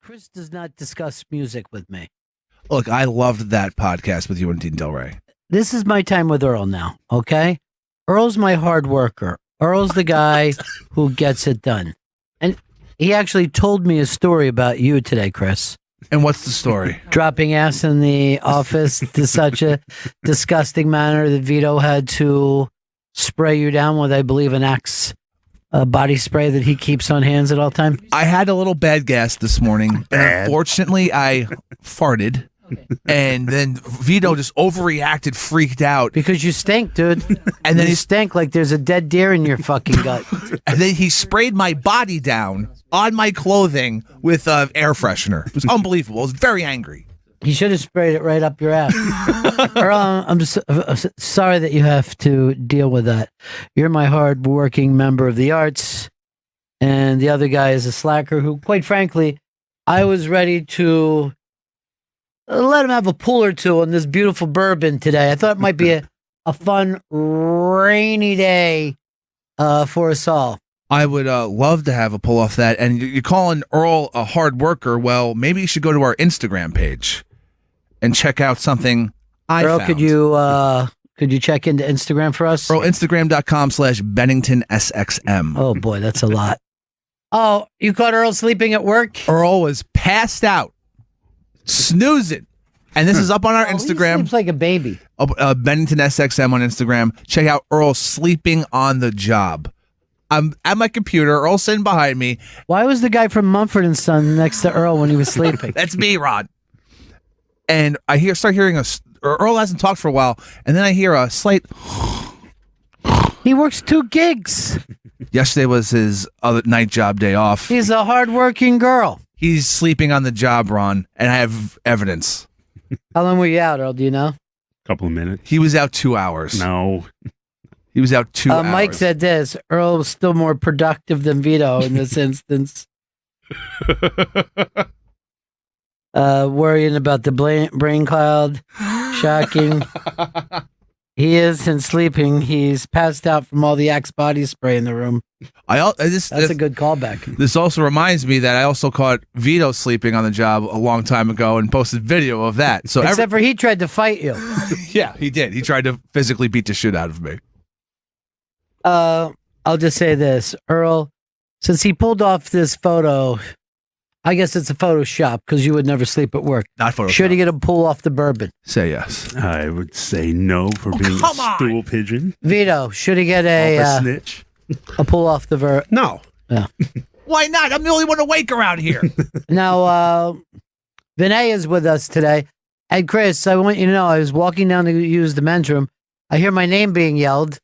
Chris does not discuss music with me. Look, I loved that podcast with you and Dean Del Rey. This is my time with Earl now, okay? Earl's my hard worker. Earl's the guy who gets it done. And he actually told me a story about you today, Chris. And what's the story? Dropping ass in the office to such a disgusting manner that Vito had to spray you down with, I believe, an Axe body spray that he keeps on hands at all times. I had a little bad gas this morning. Unfortunately, I farted. Okay. And then Vito just overreacted, freaked out. Because you stink, dude. And then he stank like there's a dead deer in your fucking gut. And then he sprayed my body down on my clothing with air freshener. It was unbelievable. I was very angry. He should have sprayed it right up your ass. Earl, I'm just sorry that you have to deal with that. You're my hard-working member of the arts, and the other guy is a slacker who, quite frankly, I was ready to let him have a pull or two on this beautiful bourbon today. I thought it might be a fun, rainy day for us all. I would love to have a pull off that. And you're calling Earl a hard worker. Well, maybe you should go to our Instagram page and check out something Earl, found. could you check into Instagram for us? Earl, Instagram.com/BenningtonSXM. Oh, boy, that's a lot. Oh, you caught Earl sleeping at work? Earl was passed out, snoozing. And this is up on our Instagram. He sleeps like a baby. Bennington SXM on Instagram. Check out Earl sleeping on the job. I'm at my computer. Earl's sitting behind me. Why was the guy from Mumford & Son next to Earl when he was sleeping? That's me, Ron. And I start hearing Earl hasn't talked for a while, and then I hear a slight. He works 2 gigs. Yesterday was his other night job day off. He's a hardworking girl. He's sleeping on the job, Ron, and I have evidence. How long were you out, Earl? Do you know? Couple of minutes. He was out 2 hours. No. He was out 2 hours. Mike said this. Earl was still more productive than Vito in this instance. Worrying about the brain cloud. Shocking. He isn't sleeping. He's passed out from all the Axe body spray in the room. That's a good callback. This also reminds me that I also caught Vito sleeping on the job a long time ago and posted video of that. So Except for he tried to fight you. Yeah, he did. He tried to physically beat the shit out of me. I'll just say this, Earl, since he pulled off this photo, I guess it's a Photoshop because you would never sleep at work. Not Photoshop. Should he get a pull off the bourbon? Say yes. I would say no for being a stool pigeon. Vito, should he get a snitch? A pull off the No. Yeah. Why not? I'm the only one awake around here. Now, Vinay is with us today. And Chris, I want you to know, I was walking down to use the men's room. I hear my name being yelled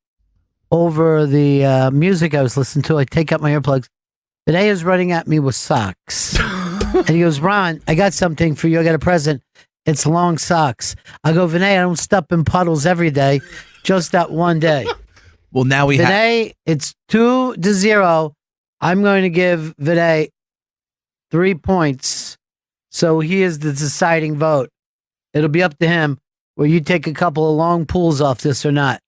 over the music I was listening to. I take out my earplugs. Vinay is running at me with socks. And he goes, Ron, I got something for you. I got a present. It's long socks. I go, Vinay, I don't step in puddles every day. Just that one day. Well, now we have... Vinay, it's 2-0. I'm going to give Vinay 3 points. So he is the deciding vote. It'll be up to him where you take a couple of long pulls off this or not.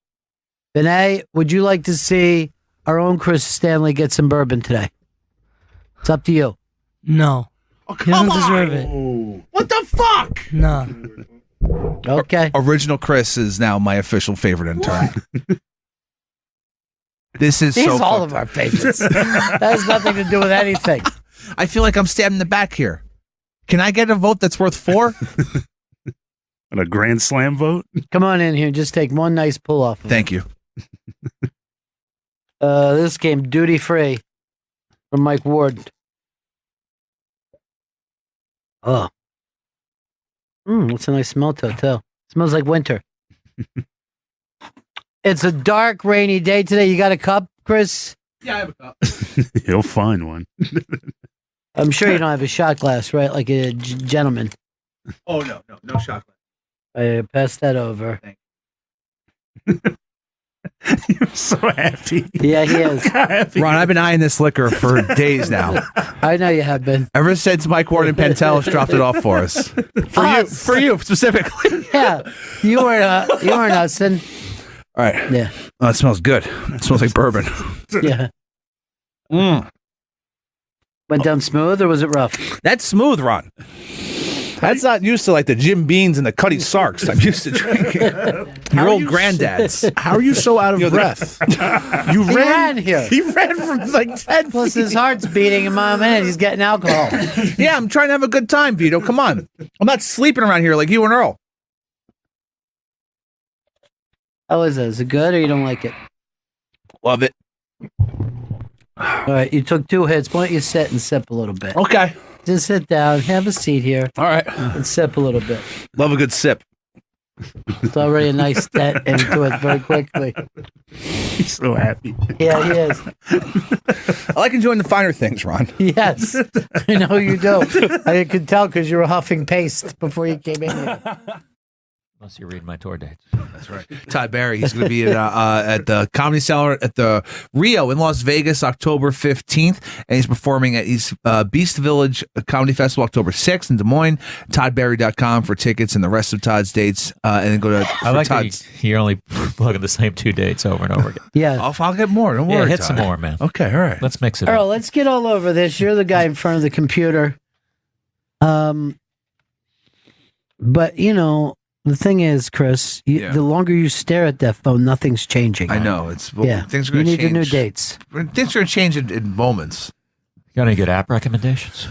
Vinay, would you like to see our own Chris Stanley get some bourbon today? It's up to you. No. Oh, He doesn't come deserve on. it. What the fuck? No. Okay. Original Chris is now my official favorite intern. This is He's so all fucked of our favorites. That has nothing to do with anything. I feel like I'm stabbed in the back here. Can I get a vote that's worth 4? And a grand slam vote? Come on in here. Just take one nice pull off. Thank you. This came duty free from Mike Ward. Oh. It's a nice smell to it, too. Smells like winter. It's a dark, rainy day today. You got a cup, Chris? Yeah, I have a cup. He'll find one. I'm sure you don't have a shot glass, right? Like a gentleman. Oh, no shot glass. I pass that over. Thank You're so happy. Yeah, he is. Ron, I've been eyeing this liquor for days now. I know you have been. Ever since Mike Ward and Pentelis dropped it off for us. For you specifically. Yeah, you weren't Hudson. All right. Yeah. Oh, it smells good. It smells like bourbon. Yeah. Mm. Went down smooth, or was it rough? That's smooth, Ron. That's not used to like the Jim Beans and the Cuddy Sarks I'm used to drinking. Your old granddads. How are you so out of breath? You ran here. He ran from like 10 Plus, feet. his heart's beating in my minute. He's getting alcohol. Yeah, I'm trying to have a good time, Vito. Come on. I'm not sleeping around here like you and Earl. How is it? Is it good, or you don't like it? Love it. All right, you took 2 hits. Why don't you sit and sip a little bit? Okay. Just sit down, have a seat here, All right. and sip a little bit. Love a good sip. It's already a nice dent into it very quickly. He's so happy. Yeah, he is. I like enjoying the finer things, Ron. Yes, I know you do. I could tell because you were huffing paste before you came in here. Unless you read my tour dates. That's right. Todd Barry. He's going to be at the Comedy Cellar at the Rio in Las Vegas, October 15th. And he's performing at Beast Village Comedy Festival, October 6th in Des Moines. ToddBarry.com for tickets and the rest of Todd's dates. And then go to I like that Todd's. you're only plugging the same 2 dates over and over again. Yeah. I'll get more. Don't Yeah, worry. hit Todd. some more, man. Okay. All right. Let's mix it Earl, up. let's get all over this. You're the guy in front of the computer. But, you know, the thing is, Chris, Yeah. the longer you stare at that phone, nothing's changing. I know. It's things are You going to need change. the new dates. Things are going to change in moments. Got any good app recommendations?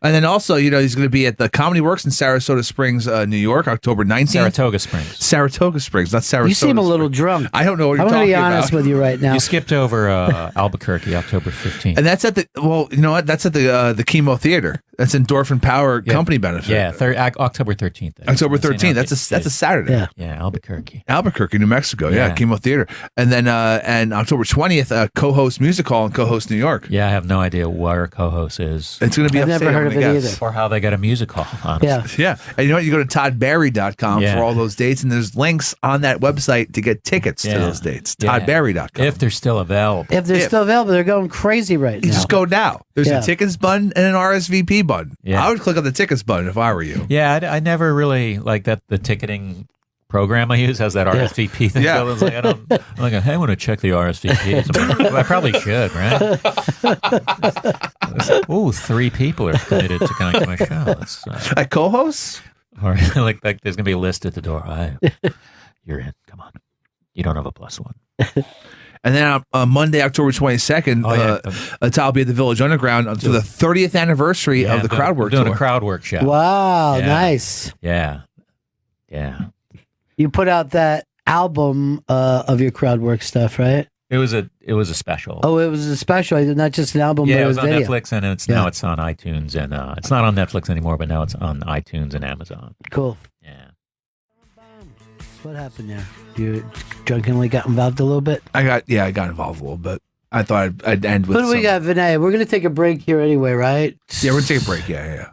And then also, you know, he's going to be at the Comedy Works in Sarasota Springs, New York, October 19th. Saratoga Springs. Saratoga Springs, not Sarasota. You seem a little Springs. drunk. I don't know what I'm you're going to talking be honest about. with you right now. You skipped over Albuquerque, October 15th. And that's at the you know what? That's at the Chemo Theater. That's Endorphin Power Company benefit. Yeah, October 13th. October 13th. That's a Saturday. Yeah. Yeah, Albuquerque. Albuquerque, New Mexico. Yeah, Yeah. Chemo Theater. And then and October 20th, co-host Music Hall and co-host New York. Yeah, I have no idea where co-host is It's going to be I've never upstate, heard I'm of gonna it guess. either. or how they got a music hall. Honestly. Yeah. Yeah. And you know what? You go to toddbarry.com Yeah. for all those dates, and there's links on that website to get tickets to Yeah. those dates. Yeah. Toddbarry.com. If they're still available. If they're still available, they're going crazy right You now. just go now. There's Yeah. a tickets button and an RSVP button. Yeah. I would click on the tickets button if I were you. Yeah, I never really like that. The ticketing program I use has that RSVP thing. Yeah. So it's like, I'm like, hey, I want to check the RSVPs. I'm like, well, I probably should, right? Ooh, 3 people are committed to coming to my show. That's, A co-host? or like there's gonna be a list at the door. You're in. Come on. You don't have a +1. And then on Monday, October 22nd, Todd will be at the Village Underground for the 30th anniversary of the Crowd Work doing Tour. a crowd work show. Wow, Yeah. nice. Yeah. You put out that album of your crowd work stuff, right? It was a special. Oh, it was a special, not just an album, yeah, but it was on video. Netflix, and now it's on iTunes, and it's not on Netflix anymore, but now it's on iTunes and Amazon. Cool. Yeah. What happened there? You drunkenly got involved a little bit? I got involved a little bit. I thought I'd end with What do we got, Vinay? We're going to take a break here anyway, right? Yeah, we're going to take a break. Yeah.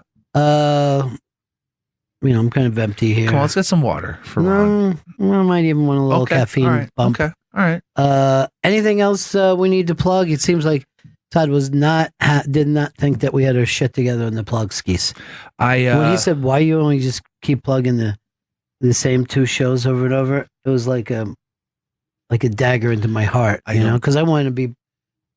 I'm kind of empty here. Come on, let's get some water for Ron. I might even want a little caffeine All right. bump. Okay. All right. Anything else we need to plug? It seems like Todd was did not think that we had our shit together in the plug skis. When he said, "Why you only just keep plugging the same 2 shows over and over?" It was like a dagger into my heart, because I wanted to be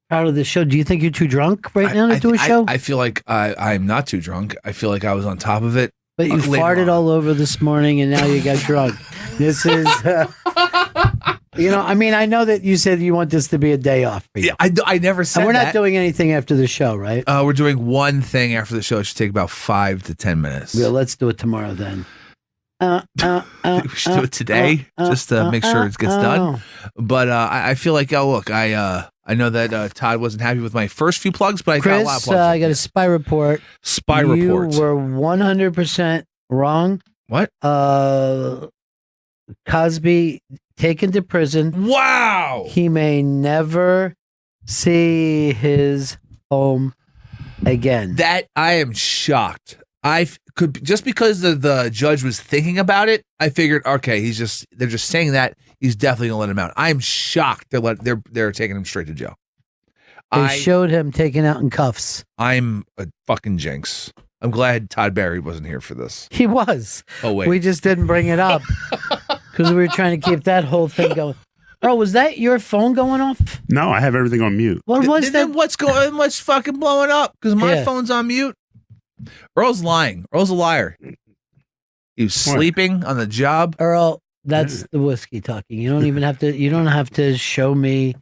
proud of the show. Do you think you're too drunk right now to do a show? I feel like I'm not too drunk. I feel like I was on top of it. But you later farted on. all over this morning, and now you got drunk. This is, I know that you said you want this to be a day off for you. Yeah, I never said And we're that. not doing anything after the show, right? We're doing one thing after the show. It should take about 5 to 10 minutes. Yeah, let's do it tomorrow then. We should do it today just to make sure it gets done. But I feel like, look, I know that Todd wasn't happy with my first few plugs, but I got a lot of Chris, plugs. I got a spy report. Spy you report. were 100% wrong. What? Cosby taken to prison. Wow. He may never see his home again. That I am shocked. I could just because the judge was thinking about it. I figured, okay, they're just saying that he's definitely gonna let him out. I'm shocked they're taking him straight to jail. They showed him taken out in cuffs. I'm a fucking jinx. I'm glad Todd Barry wasn't here for this. He was. Oh wait, We just didn't bring it up because we were trying to keep that whole thing going. Earl, was that your phone going off? No, I have everything on mute. What was Then that? what's fucking blowing up? Because my Yeah. phone's on mute. Earl's lying. Earl's a liar. He was sleeping on the job. Earl, that's the whiskey talking. You don't even have to. You don't have to show me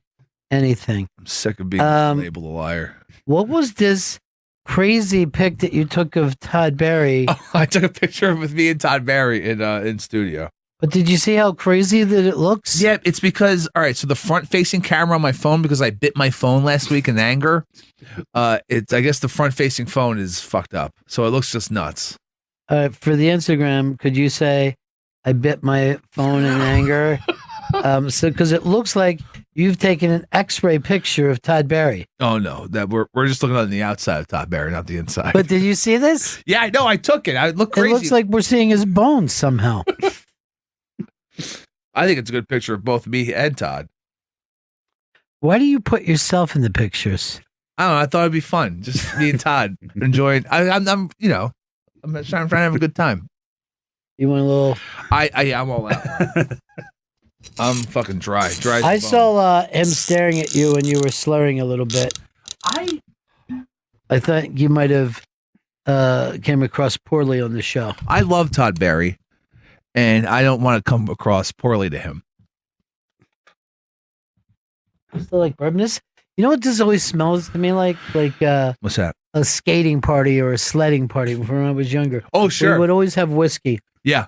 anything. I'm sick of being labeled a liar. What was this crazy pic that you took of Todd Barry? Oh, I took a picture with me and Todd Barry in studio. But did you see how crazy that it looks? Yeah, it's because so the front facing camera on my phone, because I bit my phone last week in anger. I guess the front facing phone is fucked up, so it looks just nuts. For the Instagram, could you say, "I bit my phone in anger"? So because it looks like you've taken an X-ray picture of Todd Barry. Oh no, that we're just looking on the outside of Todd Barry, not the inside. But did you see this? Yeah, I know. I took it. I look crazy. It looks like we're seeing his bones somehow. I think it's a good picture of both me and Todd. Why do you put yourself in the pictures? I don't know. I thought it'd be fun, just me and Todd enjoying. I'm I'm trying to have a good time. You want a little? I'm all out. I'm fucking dry. Dry. I saw him staring at you and you were slurring a little bit. I thought you might have came across poorly on the show. I love Todd Barry, and I don't want to come across poorly to him. Still like bourbon. You know what this always smells to me like? What's that? A skating party or a sledding party from when I was younger. Oh, sure. We would always have whiskey. Yeah.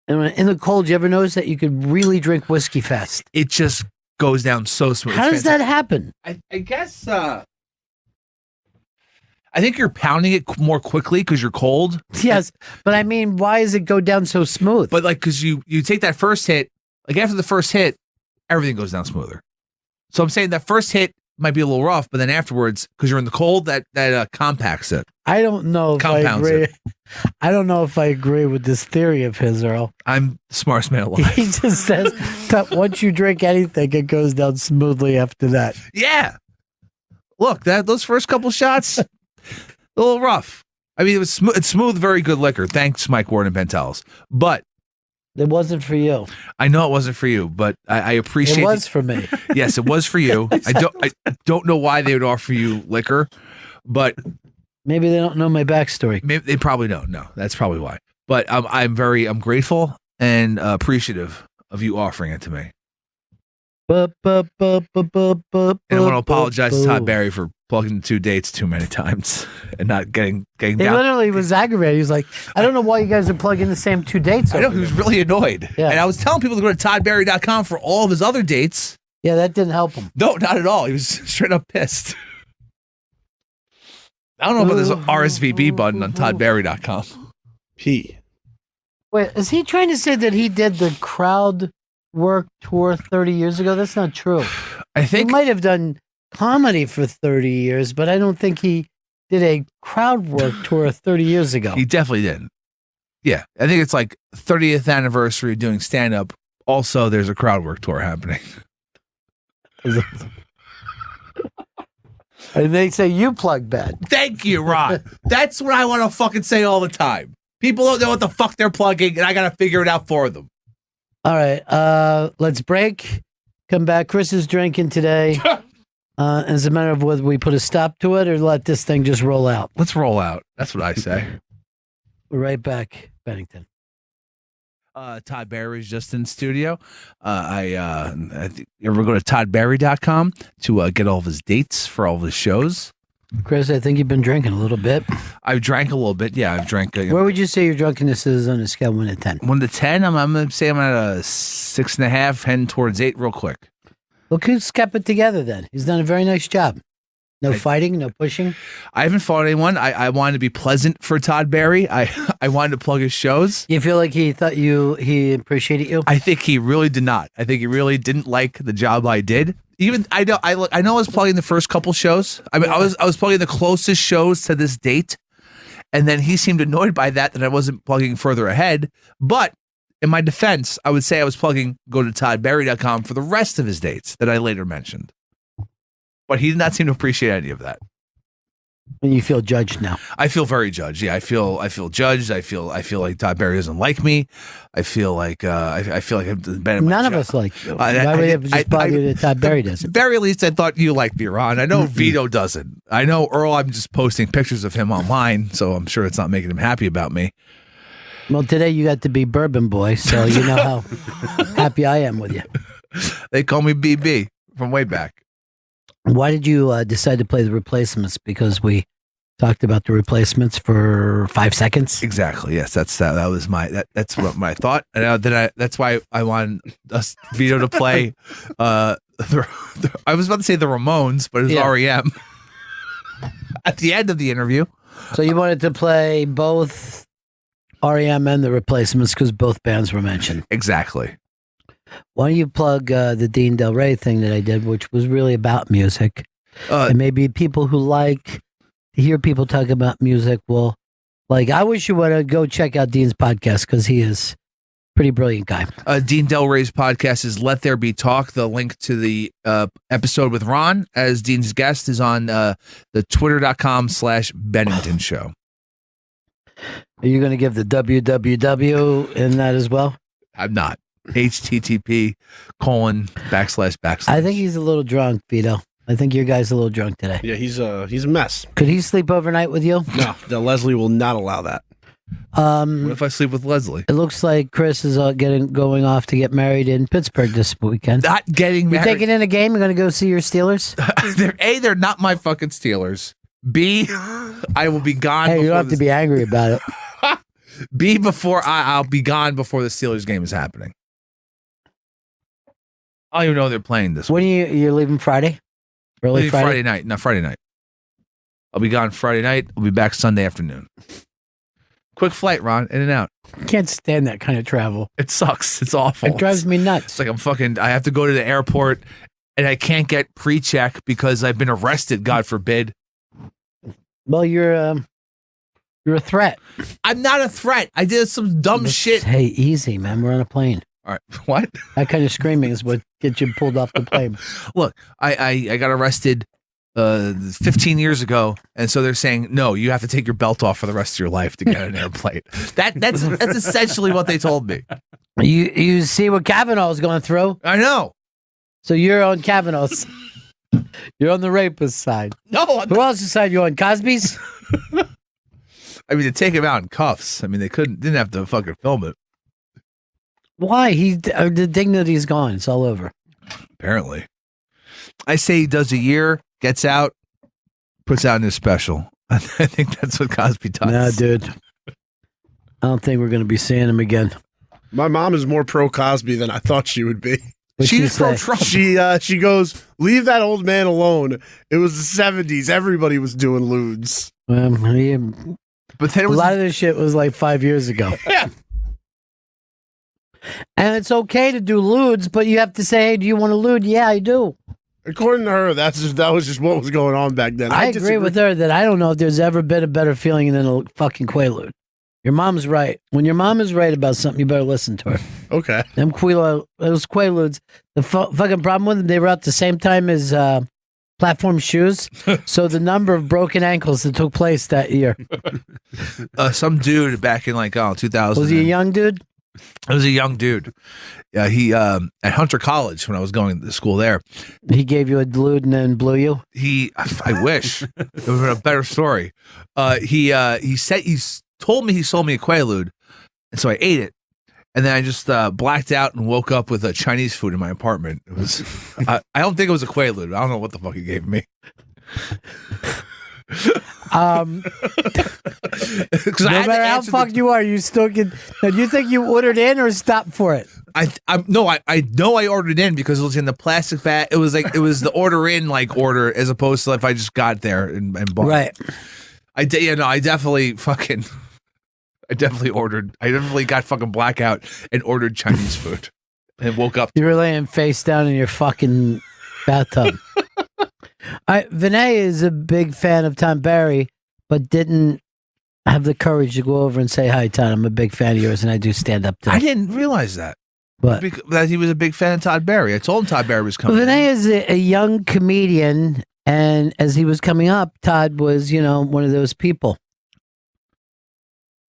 And when, in the cold, you ever notice that you could really drink whiskey fast? It just goes down so smooth. How does that happen? I guess. I think you're pounding it more quickly because you're cold. Yes, but I mean, why does it go down so smooth? But like, because you take that first hit, like after the first hit, everything goes down smoother. So I'm saying that first hit might be a little rough, but then afterwards, because you're in the cold, that compacts it. I don't know if I Compounds agree. it. I don't know if I agree with this theory of his, Earl. I'm the smartest man alive. He just says that once you drink anything, it goes down smoothly after that. Yeah. Look, those first couple shots, a little rough. I mean, it's smooth, very good liquor. Thanks, Mike Ward and Pentels. But it wasn't for you. I know it wasn't for you, but I appreciate it. Was for me. Yes, it was for you. I don't know why they would offer you liquor, but maybe they don't know my backstory. Maybe they probably don't. No, that's probably why. But I'm grateful and appreciative of you offering it to me. And I want to apologize to Todd Barry for plugging the 2 dates too many times and not getting He down. literally was aggravated. He was like, I don't know why you guys are plugging the same 2 dates. I know, he was really annoyed. Yeah. And I was telling people to go to toddbarry.com for all of his other dates. Yeah, that didn't help him. No, not at all. He was straight up pissed. I don't know about this RSVP button on toddbarry.com. Wait, is he trying to say that he did the crowd work tour 30 years ago? That's not true. I think he might have done comedy for 30 years, but I don't think he did a crowd work tour 30 years ago. He definitely didn't. Yeah, I think it's like 30th anniversary of doing stand-up. Also, there's a crowd work tour happening. And they say you plug bad. Thank you, Ron. That's what I want to fucking say all the time. People don't know what the fuck they're plugging, and I got to figure it out for them. All right, let's break. Come back. Chris is drinking today. As a matter of whether we put a stop to it or let this thing just roll out. Let's roll out. That's what I say. We're right back, Bennington. Todd Barry's just in studio. I think you ever go to toddbarry.com to get all of his dates for all of his shows. Chris, I think you've been drinking a little bit. I've drank a little bit. Yeah, I've drank. Where would you say your drunkenness is on a scale of 1 to 10? 1 to 10. I'm going to say I'm at a 6.5, heading towards 8 real quick. Look who's kept it together then. He's done a very nice job. No fighting, no pushing. I haven't fought anyone. I wanted to be pleasant for Todd Barry. I wanted to plug his shows. You feel like he thought he appreciated you? I think he really did not. I think he really didn't like the job I did. Even I know I was plugging the first couple shows. I mean, I was plugging the closest shows to this date, and then he seemed annoyed by that I wasn't plugging further ahead. But in my defense, I would say I was plugging go to toddbarry.com for the rest of his dates that I later mentioned. But he did not seem to appreciate any of that. And you feel judged now. I feel very judged. Yeah, I feel judged. I feel like Todd Barry doesn't like me. I feel like I feel like I've been at my None of job. us like you. Why would it just bother you that Todd Barry does At it? the very least, I thought you liked me, Ron. I know Vito doesn't. I know Earl. I'm just posting pictures of him online, so I'm sure it's not making him happy about me. Well, today you got to be Bourbon Boy, so you know how happy I am with you. They call me BB from way back. Why did you decide to play the Replacements? Because we talked about the Replacements for 5 seconds. Exactly. Yes, that's that's what my thought. And that's why I want us Vito to play. I was about to say the Ramones, but it's REM at the end of the interview. So you wanted to play both REM and the Replacements because both bands were mentioned. Exactly. Why don't you plug the Dean Del Rey thing that I did, which was really about music, and maybe people who like to hear people talk about music will like. I wish you would go check out Dean's podcast because he is a pretty brilliant guy. Dean Del Rey's podcast is Let There Be Talk. The link to the episode with Ron as Dean's guest is on the twitter.com/Bennington show. Are you going to give the www in that as well? I'm not. http:// I think he's a little drunk, Vito. I think your guy's a little drunk today. Yeah, he's a mess. Could he sleep overnight with you? No, Leslie will not allow that. What if I sleep with Leslie? It looks like Chris is going off to get married in Pittsburgh this weekend. Not getting You're married. taking in a game? You're going to go see your Steelers? They're not my fucking Steelers. B, I will be gone. Hey, you don't have to be angry about it. B, I'll be gone before the Steelers game is happening. I don't even know they're playing this. When you're leaving Friday? Early Friday night. No, Friday night. I'll be gone Friday night. I'll be back Sunday afternoon. Quick flight, Ron. In and out. I can't stand that kind of travel. It sucks. It's awful. It drives me nuts. It's like I have to go to the airport and I can't get pre-check because I've been arrested, God forbid. Well, you're a threat. I'm not a threat. I did some dumb shit. Hey, easy, man. We're on a plane. All right. What? That kind of screaming is what gets you pulled off the plane. Look, I got arrested 15 years ago, and so they're saying, no, you have to take your belt off for the rest of your life to get on an airplane. That's essentially what they told me. You see what Kavanaugh's going through? I know. So you're on Kavanaugh's. You're on the rapist side. No. Who else's side you on? Cosby's? I mean, to take him out in cuffs. I mean, didn't have to fucking film it. Why? The dignity's gone. It's all over. Apparently. I say he does a year, gets out, puts out a new special. I think that's what Cosby does. No, dude. I don't think we're going to be seeing him again. My mom is more pro Cosby than I thought she would be. She's pro Trump. She goes, leave that old man alone. It was the 70s. Everybody was doing lewds. But then a lot of this shit was like 5 years ago. Yeah. And it's okay to do lewds, but you have to say, hey, do you want to lewd? Yeah, I do. According to her, that was just what was going on back then. I agree with her that I don't know if there's ever been a better feeling than a fucking Quaalude. Your mom's right. When your mom is right about something, you better listen to her. Okay. Those Quaaludes, the fucking problem with them, they were out the same time as platform shoes. So the number of broken ankles that took place that year. Some dude back in 2000. Was he a young dude? I was a young dude. Yeah, he at Hunter College when I was going to school there. He gave you a lewd and then blew you. I wish it would have been a better story. He told me he sold me a Quaalude, and so I ate it, and then I just blacked out and woke up with Chinese food in my apartment. It was I don't think it was a Quaalude. I don't know what the fuck he gave me. No matter how fucked you are, you still can. Now, do you think you ordered in or stopped for it? I know I ordered in because it was in the plastic bag. It was the order in order as opposed to if I just got there and bought. Right. I definitely ordered. I definitely got fucking blackout and ordered Chinese food and woke up. You were laying face down in your fucking bathtub. Vinay is a big fan of Tom Barry, but didn't have the courage to go over and say, hi, Tom, I'm a big fan of yours, and I do stand up to I didn't realize that. What? That he was a big fan of Todd Barry. I told him Todd Barry was coming. Vinay is a young comedian And as he was coming up, Todd was, one of those people.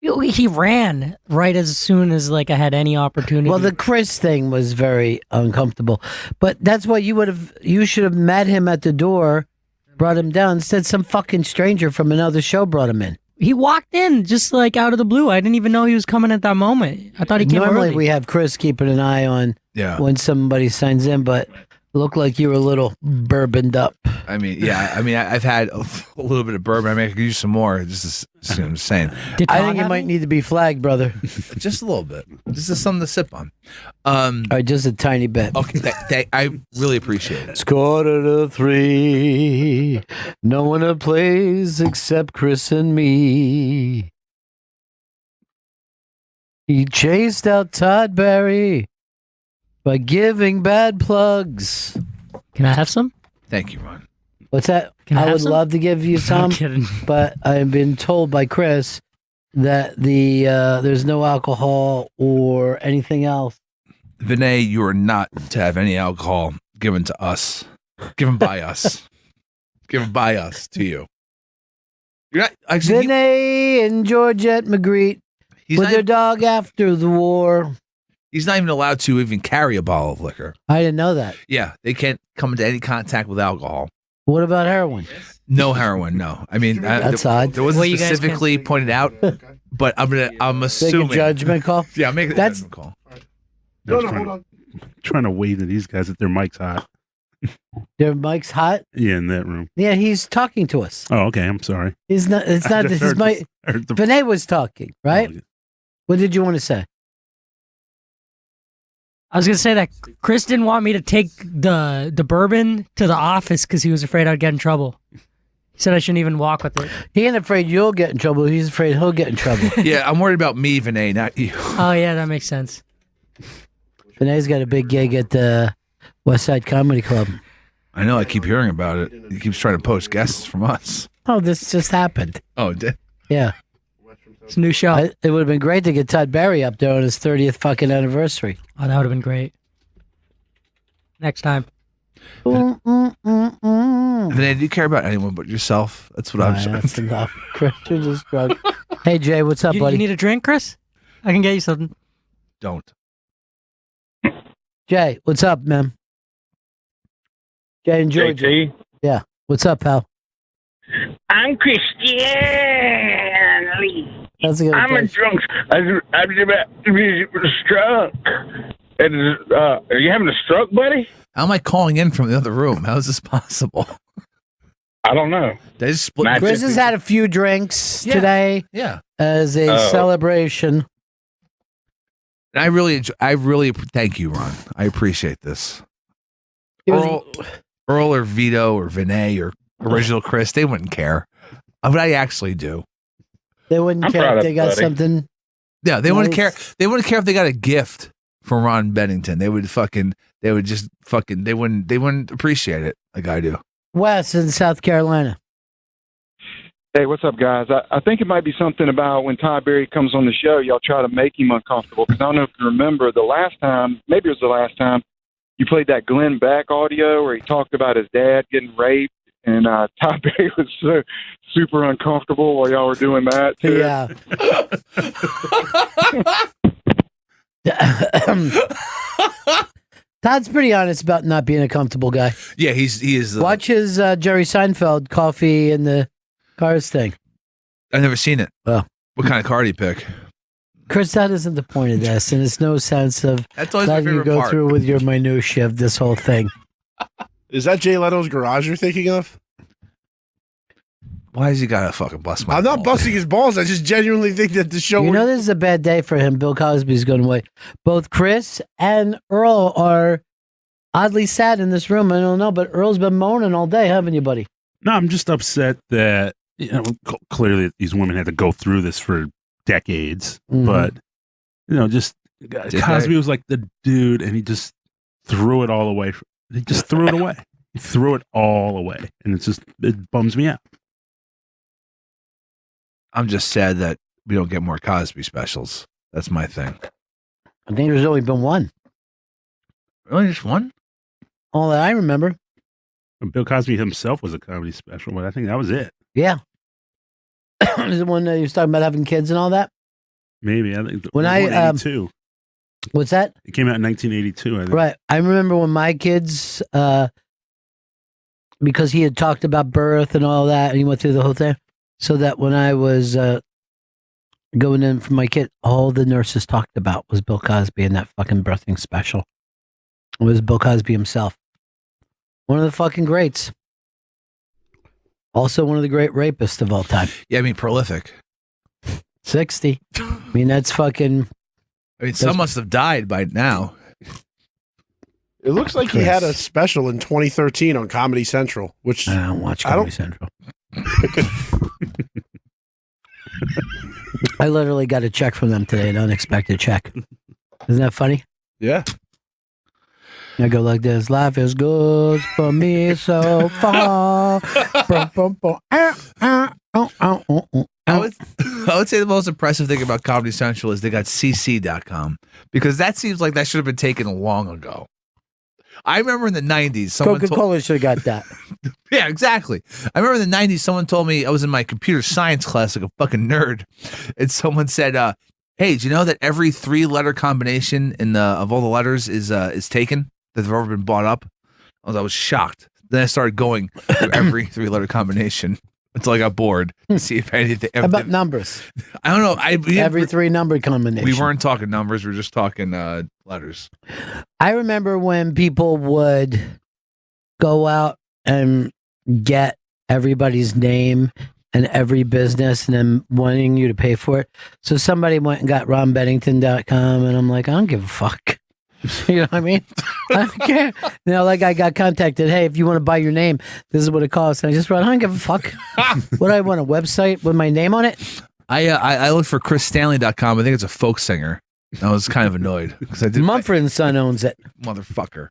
He ran right as soon as I had any opportunity. Well, the Chris thing was very uncomfortable, but that's what you should have met him at the door, brought him down. Instead, some fucking stranger from another show brought him in. He walked in just out of the blue. I didn't even know he was coming at that moment. I thought he came Normally early. we have Chris keeping an eye on when somebody signs in, but it looked like you were a little bourboned up. I mean, I've had a little bit of bourbon. I mean, I could use some more. I'm saying. I think you might need to be flagged, brother. Just a little bit. This is something to sip on. All right, just a tiny bit. Okay, I really appreciate it. It's 2:45. No one to plays except Chris and me. He chased out Todd Barry by giving bad plugs. Can I have some? Thank you, Ron. What's that? Can I I have would some? love to give you some, I'm kidding. but I've been told by Chris that there's no alcohol or anything else. Vinay, you are not to have any alcohol given to us. Given by us. Given by us to you. You're not actually. Vinay and Georgette Magritte with their dog after the war. He's not even allowed to even carry a bottle of liquor. I didn't know that. Yeah, they can't come into any contact with alcohol. What about heroin? No heroin, no. I mean, That's odd. There wasn't Well, you guys specifically pointed out, but I'm Make assuming. a judgment call. Yeah, make a That's- judgment call. Hold on. Trying to wave to these guys that their mic's hot. Their mic's hot. Yeah, in that room. Yeah, he's talking to us. Oh, okay. I'm sorry. He's not. It's I not. just His heard mic. heard the- Vinay was talking, right? Oh, What did you want to say? I was gonna say that Chris didn't want me to take the bourbon to the office because he was afraid I'd get in trouble. He said I shouldn't even walk with it. He ain't afraid you'll get in trouble. He's afraid he'll get in trouble. Yeah, I'm worried about me, Vinay, not you. Oh yeah, that makes sense. Vinay's got a big gig at the West Side Comedy Club. I know, I keep hearing about it. He keeps trying to poach guests from us. Oh, this just happened. Oh, it did? Yeah, It's a new show. it would have been great to get Todd Barry up there on his 30th fucking anniversary. Oh, that would have been great. Next time. Vinay, do you care about anyone but yourself? That's what I'm saying. That's enough. Chris, you're just drunk. Hey, Jay, what's up, You buddy? need a drink, Chris? I can get you something. Don't. Jay, what's up, man? Jay and Georgia. JT, Yeah. What's up, pal? I'm Chris Stanley. That's a good I'm a place. drunk. I'm about to be drunk. And, are you having a stroke, buddy? How am I calling in from the other room? How is this possible? I don't know. They just split. Magic. Chris has had a few drinks Yeah. today Yeah. as a Oh. celebration. And I really thank you, Ron. I appreciate this. It was- Earl or Vito or Vinay or original Chris, they wouldn't care. But I actually do. They wouldn't I'm care proud if of they you, got buddy. something. Yeah, they wouldn't care. Nice. They wouldn't care if they got a gift from Ron Bennington. They would just they wouldn't appreciate it like I do. Wes in South Carolina. Hey, what's up, guys? I think it might be something about when Todd Barry comes on the show, y'all try to make him uncomfortable. Because I don't know if you remember the last time, maybe it was the last time, you played that Glenn Beck audio where he talked about his dad getting raped, and Todd Barry was so super uncomfortable while y'all were doing that. Too. Yeah. Todd's pretty honest about not being a comfortable guy. Yeah, he is. Watch his Jerry Seinfeld coffee in the cars thing. I've never seen it. Oh. What kind of car do you pick? Chris, that isn't the point of this, and it's no sense of That's always my letting you favorite go part. through with your minutia of this whole thing. Is that Jay Leno's garage you're thinking of? Why has he got to fucking bust my I'm not balls? busting his balls. I just genuinely think that the show. You know, this is a bad day for him. Bill Cosby's going away. Both Chris and Earl are oddly sad in this room. I don't know, but Earl's been moaning all day, haven't you, buddy? No, I'm just upset that clearly these women had to go through this for decades, Mhm. but just Cosby was like the dude, and he just threw it all away. He just threw it away. He threw it all away, and it bums me out. I'm just sad that we don't get more Cosby specials. That's my thing. I think there's only been one. Really, just one? All that I remember. Bill Cosby himself was a comedy special, but I think that was it. Yeah. Is the one that you was talking about having kids and all that? Maybe. I think When it was I, 82. What's that? It came out in 1982, I think. Right. I remember when my kids, because he had talked about birth and all that, and he went through the whole thing, so that when I was going in for my kid, all the nurses talked about was Bill Cosby and that fucking birthing special. It was Bill Cosby himself. One of the fucking greats. Also one of the great rapists of all time. Yeah, I mean, prolific. 60. I mean, that's fucking... I mean, some must have died by now. It looks like he had a special in 2013 on Comedy Central, which I don't watch Comedy Central. I literally got a check from them today, an unexpected check. Isn't that funny? Yeah. I go like this: life is good for me so far. I would say the most impressive thing about Comedy Central is they got cc.com, because that seems like that should have been taken long ago. I remember in the 90s, someone Coca-Cola should have got that. Yeah, exactly. I remember in the 90s, someone told me, I was in my computer science class like a fucking nerd, and someone said, hey, do you know that every 3-letter combination of all the letters is taken, that they've ever been bought up? I was shocked. Then I started going through every 3-letter combination until I got bored to see if anything. How about numbers? I don't know. Every 3-number combination. We weren't talking numbers. We were just talking letters. I remember when people would go out and get everybody's name and every business and then wanting you to pay for it. So somebody went and got ronbennington.com, and I'm like, I don't give a fuck. You know what I mean? I don't care. You know, like I got contacted. Hey, if you want to buy your name, this is what it costs. And I just wrote, I don't give a fuck. What do I want, a website with my name on it? I looked for chrisstanley.com. I think it's a folk singer. I was kind of annoyed because I did. Mumford & Son owns it. Motherfucker.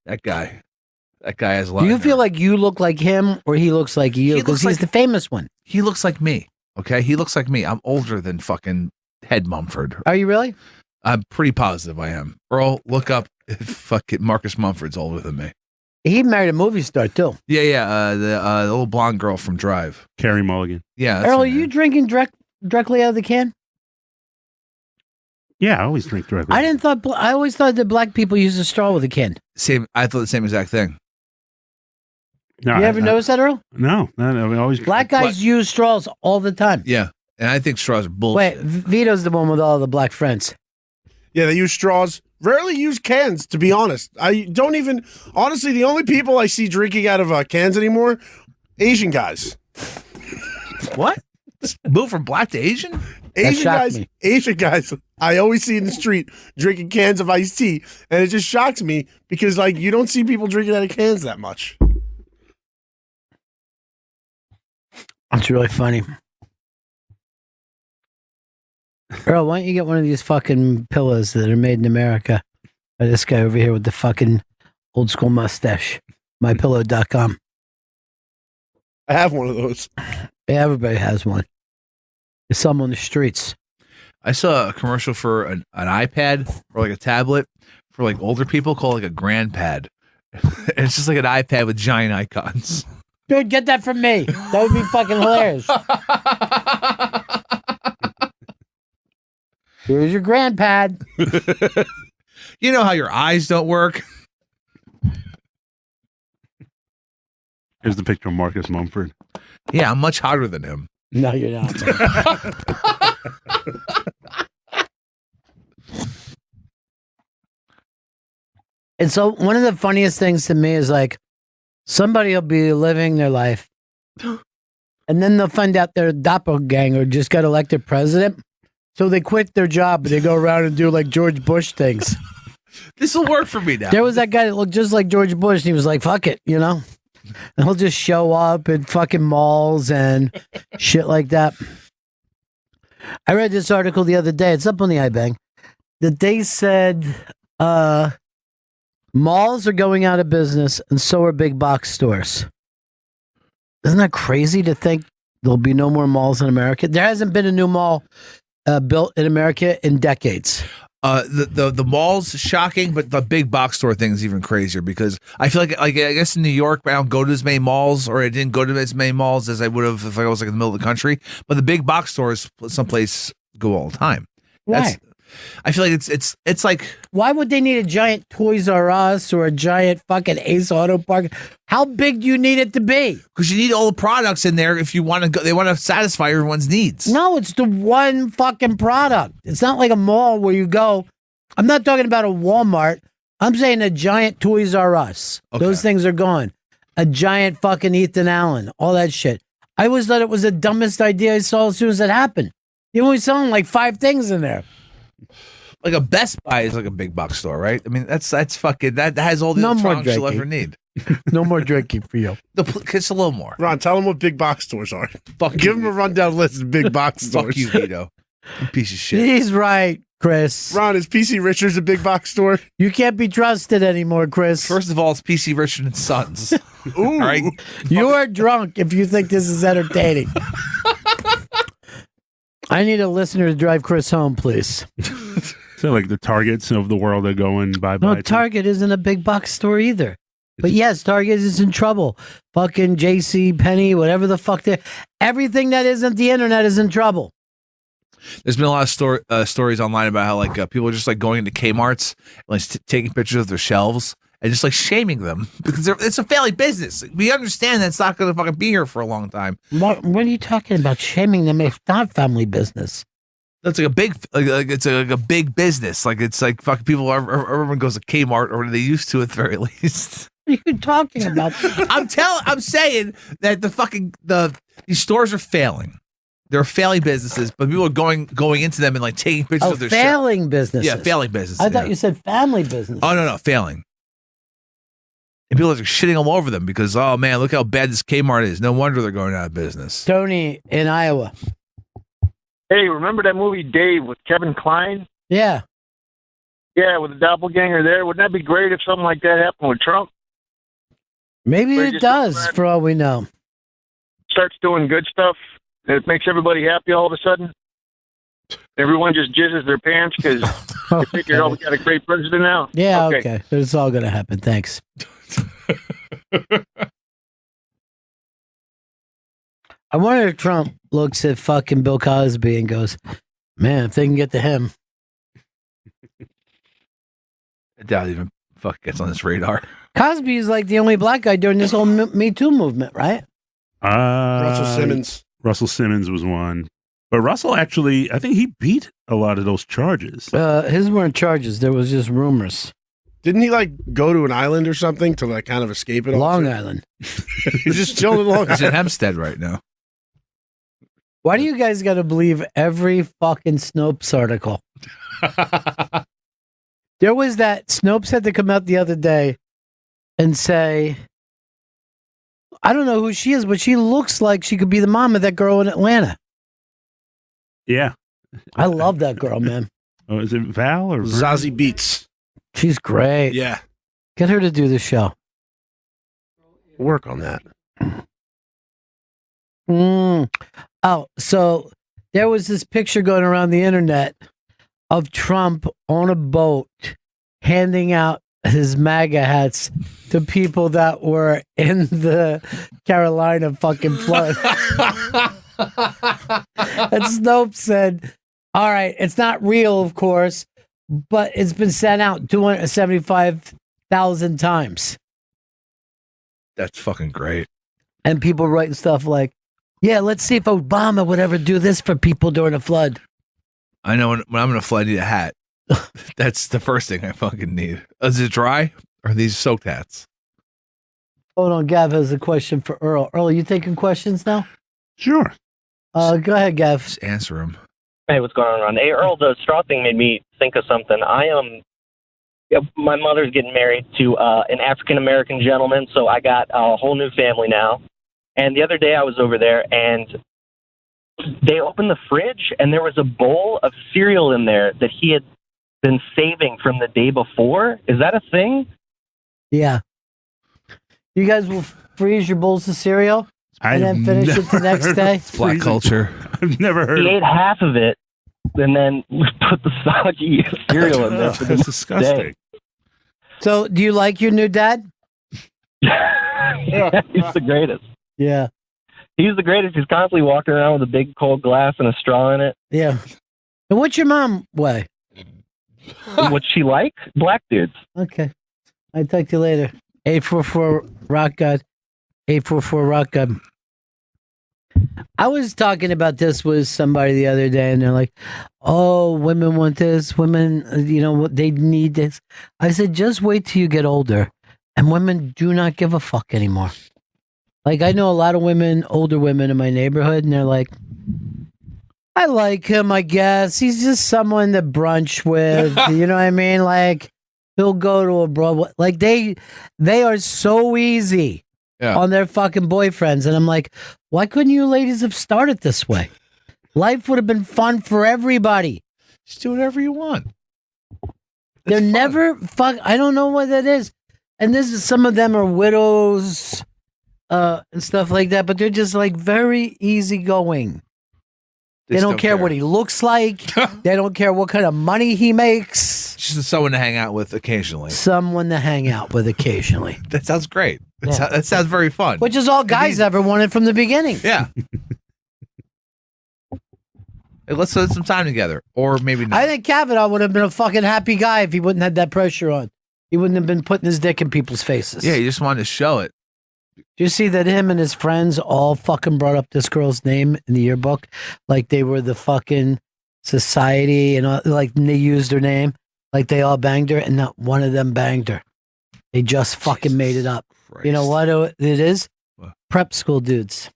That guy has a lot. Do you of feel nerve. like you look like him or he looks like you? Because he's the famous one. He looks like me. Okay, he looks like me. I'm older than fucking Head Mumford. Are you really? I'm pretty positive I am. Earl, look up if fucking Marcus Mumford's older than me. He married a movie star too. Yeah. The little blonde girl from Drive. Carrie Mulligan. Yeah. That's Earl, her are you name. drinking directly out of the can? Yeah, I always drink directly. I always thought that black people use a straw with a can. Same. I thought the same exact thing. No, You ever notice that, Earl? No, I always Black guys use straws all the time. Yeah, and I think straws are bullshit. Wait, Vito's the one with all the black friends. Yeah, they use straws. Rarely use cans, to be honest. I don't even... Honestly, the only people I see drinking out of cans anymore, Asian guys. What? Move from black to Asian? Asian guys, I always see in the street drinking cans of iced tea, and it just shocks me because, like, you don't see people drinking out of cans that much. It's really funny. Earl, why don't you get one of these fucking pillows that are made in America by this guy over here with the fucking old school mustache? MyPillow.com. I have one of those. Yeah, everybody has one. There's some on the streets. I saw a commercial for an iPad or like a tablet for like older people called like a grandpad. And it's just like an iPad with giant icons. Dude, get that from me. That would be fucking hilarious. Here's your grandpad. You know how your eyes don't work? Here's the picture of Marcus Mumford. Yeah, I'm much hotter than him. No, you're not. And so one of the funniest things to me is like somebody will be living their life and then they'll find out their doppelganger just got elected president. So they quit their job and they go around and do like George Bush things. This will work for me now. There was that guy that looked just like George Bush and he was like, fuck it, you know? And he'll just show up at fucking malls and shit like that. I read this article the other day. It's up on the iBang. That they said malls are going out of business and so are big box stores. Isn't that crazy to think there'll be no more malls in America? There hasn't been a new mall built in America in decades. The mall's shocking, but the big box store thing is even crazier because I feel like I guess in New York I don't go to as many malls, or I didn't go to as many malls as I would have if I was like in the middle of the country. But the big box stores, someplace go all the time. Why? I feel like it's like, why would they need a giant Toys R Us or a giant fucking Ace Auto Park? How big do you need it to be? because you need all the products in there if you want to go. They want to satisfy everyone's needs. No, it's the one fucking product. It's not like a mall where you go. I'm not talking about a Walmart. I'm saying a giant Toys R Us. Okay. Those things are gone. A giant fucking Ethan Allen. All that shit. I always thought it was the dumbest idea I saw as soon as it happened. You only selling like 5 things in there. Like a Best Buy is like a big box store, right? I mean, that's fucking that has all the No more electronics you'll drinking. ever need. No more drinking for you. It's a little more. Ron, tell them what big box stores are. Fuck you, Give them a rundown list of big box Fuck stores. you, Vito. You piece of shit. He's right, Chris. Ron, is PC Richards a big box store? You can't be trusted anymore, Chris. First of all, it's PC Richard and Sons. Ooh. All right. You are drunk if you think this is entertaining. I need a listener to drive Chris home, please. So like the Targets of the world are going bye-bye. No, to- Target isn't a big box store either. But yes, Target is in trouble. Fucking JC Penney, whatever the fuck they everything that isn't the internet is in trouble. There's been a lot of stories online about how like people are just like going into Kmart's and like taking pictures of their shelves and just like shaming them because it's a family business. We understand that it's not going to fucking be here for a long time. What are you talking about? Shaming them if not family business. That's like a big, like it's like a big business. Like it's like fucking people. Everyone goes to Kmart, or they used to at the very least. What are you talking about? I'm saying that these stores are failing. They're failing businesses, but people are going into them and like taking pictures of their failing businesses. Yeah, failing businesses. I thought yeah. you said family business. Oh no, failing. And people are shitting all over them because, oh man, look how bad this Kmart is. No wonder they're going out of business. Tony in Iowa. Hey, remember that movie Dave with Kevin Kline? Yeah. Yeah, with the doppelganger there. Wouldn't that be great if something like that happened with Trump? Maybe Where it just does, for all we know. Starts doing good stuff. And it makes everybody happy all of a sudden. Everyone just jizzes their pants because they figured, oh, we got a great president now. Yeah, okay. It's all going to happen. Thanks. I wonder if Trump looks at fucking Bill Cosby and goes, man, if they can get to him. I doubt even fuck gets on his radar. Cosby is like the only black guy during this whole Me Too movement, right? Russell Simmons. Russell Simmons was one. But Russell actually, I think he beat a lot of those charges. His weren't charges. There was just rumors. Didn't he like go to an island or something to like kind of escape it? all? Long Island. He's just chilling in Long He's in Island. Hempstead right now. Why do you guys got to believe every fucking Snopes article? There was that Snopes had to come out the other day and say, I don't know who she is, but she looks like she could be the mom of that girl in Atlanta. Yeah. I love that girl, man. Oh, is it Val or Zazie Beats? She's great. Yeah. Get her to do the show. Work on that. Oh, so there was this picture going around the internet of Trump on a boat handing out his MAGA hats to people that were in the Carolina fucking flood. And Snopes said, all right, it's not real, of course, but it's been sent out 275,000 times. That's fucking great. And people writing stuff like, yeah, let's see if Obama would ever do this for people during a flood. I know when I'm in a flood, I need a hat. That's the first thing I fucking need. Is it dry? Or are these soaked hats? Hold on, Gav has a question for Earl. Earl, you taking questions now? Sure. Go ahead, Gav. Just answer them. Hey, what's going on, Ron? Hey, Earl, the straw thing made me think of something. My mother's getting married to an African-American gentleman, so I got a whole new family now. And the other day I was over there, and they opened the fridge, and there was a bowl of cereal in there that he had been saving from the day before. Is that a thing? Yeah. You guys will freeze your bowls of cereal and then finish it the next day? Black culture. I've never heard He of ate half of it, and then put the soggy cereal in there for the That's next disgusting. day. So, do you like your new dad? Yeah, he's the greatest. Yeah. He's the greatest. He's constantly walking around with a big cold glass and a straw in it. Yeah. And what's your mom weigh? What's she like? Black dudes. Okay. I'll talk to you later. 844 Rock God. 844 Rock God. I was talking about this with somebody the other day, and they're like, oh, women want this. Women, they need this. I said, just wait till you get older. And women do not give a fuck anymore. Like, I know a lot of women, older women in my neighborhood, and they're like, I like him, I guess. He's just someone to brunch with. You know what I mean? Like, he'll go to a Broadway. Like, they are so easy on their fucking boyfriends. And I'm like, why couldn't you ladies have started this way? Life would have been fun for everybody. Just do whatever you want. They're never fuck. I don't know what that is. And some of them are widows and stuff like that, but they're just like very easygoing. They don't care what he looks like. They don't care what kind of money he makes. Just someone to hang out with occasionally. Someone to hang out with occasionally. That sounds great. That sounds very fun. Which is all guys ever wanted from the beginning. Yeah. Hey, let's spend some time together. Or maybe not. I think Kavanaugh would have been a fucking happy guy if he wouldn't have that pressure on. He wouldn't have been putting his dick in people's faces. Yeah, he just wanted to show it. Do you see that him and his friends all fucking brought up this girl's name in the yearbook? Like they were the fucking society and all, like they used her name. Like they all banged her and not one of them banged her. They just fucking made it up. Christ. You know what it is? What? Prep school dudes.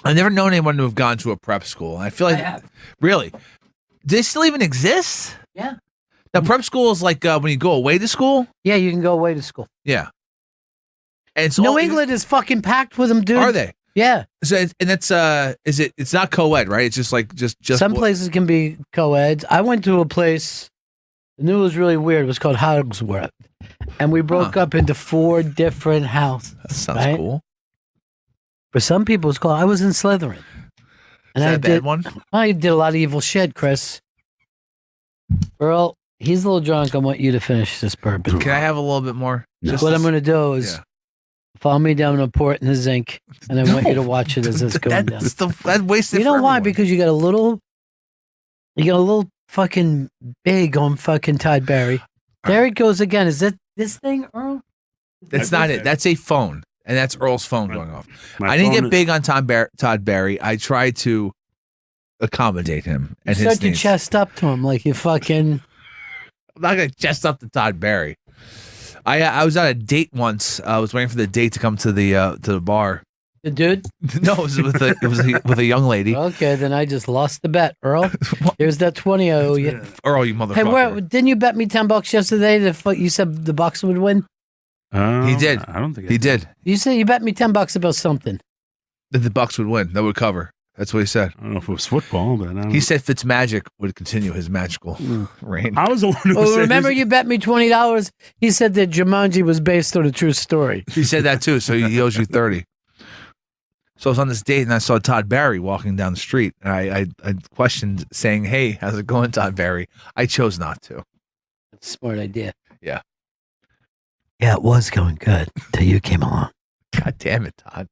I've never known anyone to have gone to a prep school. I feel like, really? Do they still even exist? Yeah. Now, prep school is like when you go away to school? Yeah, you can go away to school. Yeah. And it's New England is fucking packed with them, dude. Are they? Yeah. So, and that's, it's not co-ed, right? It's just like, just some places can be co-eds. I went to a place, I knew it was really weird. It was called Hogsworth. And we broke up into 4 different houses. That sounds cool. For some people, it's called, I was in Slytherin. And Is that a bad one? I did a lot of evil shit, Chris. Earl, he's a little drunk. I want you to finish this bourbon. Can I have a little bit more? What I'm going to do is follow me down to pour it in the zinc, and I want you to watch it as it's going down. That wasted. You know why? Because you got a little fucking big on fucking Todd Barry. There it goes again. Is it this thing, Earl? That's not it. That's a phone, and that's Earl's phone going off. I didn't get big on Todd Barry. I tried to accommodate him and Start his to needs. chest up to him like you fucking. I'm not gonna chest up to Todd Barry. I was on a date once. I was waiting for the date to come to the bar. The dude? No, it was with a young lady. Okay, then I just lost the bet, Earl. Here's that 20 I owe you. Earl, you motherfucker. Hey, didn't you bet me $10 yesterday that you said the Bucks would win? He did. I don't think he did. You said you bet me $10 about something. That the Bucks would win. That would cover. That's what he said. I don't know if it was football, but I don't He said Fitzmagic would continue his magical reign. I was the one who Oh, said remember you bet me $20? He said that Jumanji was based on a true story. He said that too, so he owes you 30. So I was on this date and I saw Todd Barry walking down the street, and I questioned, saying, "Hey, how's it going, Todd Barry?" I chose not to. That's a smart idea. Yeah. Yeah, it was going good till you came along. God damn it, Todd.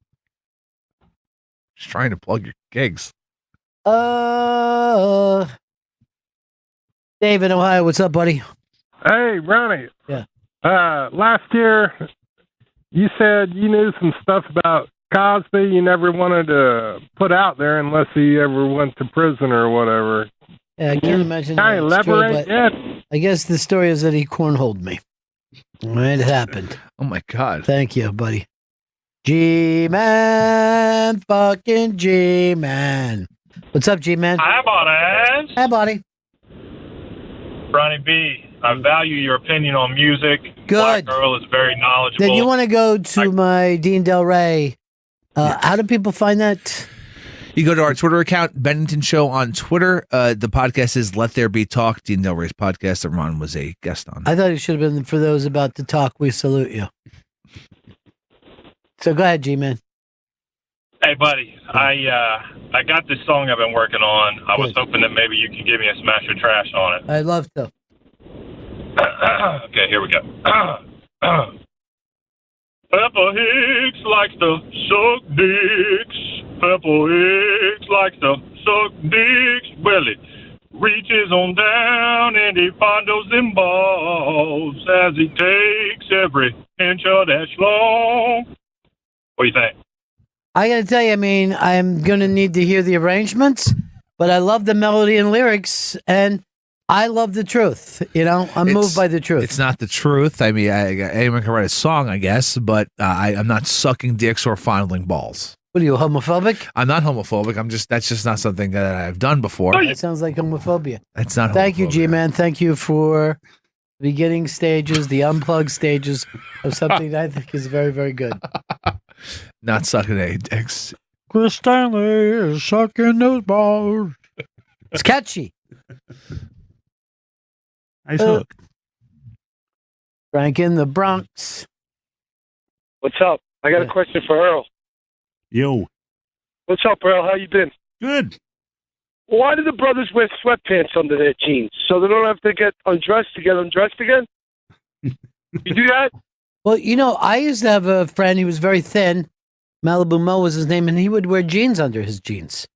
Just trying to plug your gigs. Dave in Ohio, what's up, buddy? Hey, Ronnie. Yeah. Last year, you said you knew some stuff about Cosby you never wanted to put out there unless he ever went to prison or whatever. Yeah, I can't imagine. Can I that it's true, elaborate but yet? I guess the story is that he cornholed me. All right, it happened. Oh my God. Thank you, buddy. G-Man, fucking G-Man. What's up, G-Man? Hi, buddies. Hi, buddy. Ronnie B, I value your opinion on music. Good. Black Girl is very knowledgeable. Then you want to go to my Dean Del Rey. How do people find that? You go to our Twitter account, Bennington Show on Twitter. The podcast is Let There Be Talk, Dean Del Rey's podcast that Ron was a guest on. I thought it should have been for those about to talk. We salute you. So go ahead, G-Man. Hey, buddy, I got this song I've been working on. I was hoping that maybe you could give me a smash or trash on it. I'd love to. Okay, here we go. Pepper Hicks likes to suck dicks. Pepper Hicks likes to suck dicks. Well, he reaches on down and he fondles them balls as he takes every inch of that schlong. What do you think? I got to tell you, I mean, I'm going to need to hear the arrangements, but I love the melody and lyrics, and I love the truth. You know, I'm moved by the truth. It's not the truth. I mean, anyone can write a song, I guess, but I'm not sucking dicks or fondling balls. What are you, homophobic? I'm not homophobic. That's just not something that I've done before. That sounds like homophobia. That's not. Thank you, G-Man. Thank you for the beginning stages, the unplugged stages of something that I think is very, very good. Not sucking any dicks. Chris Stanley is sucking those balls. It's catchy. Nice hook. Frank in the Bronx. What's up? I got a question for Earl. Yo. What's up, Earl? How you been? Good. Why do the brothers wear sweatpants under their jeans? So they don't have to get undressed to get undressed again? You do that? Well, you know, I used to have a friend. He was very thin. Malibu Mo was his name, and he would wear jeans under his jeans.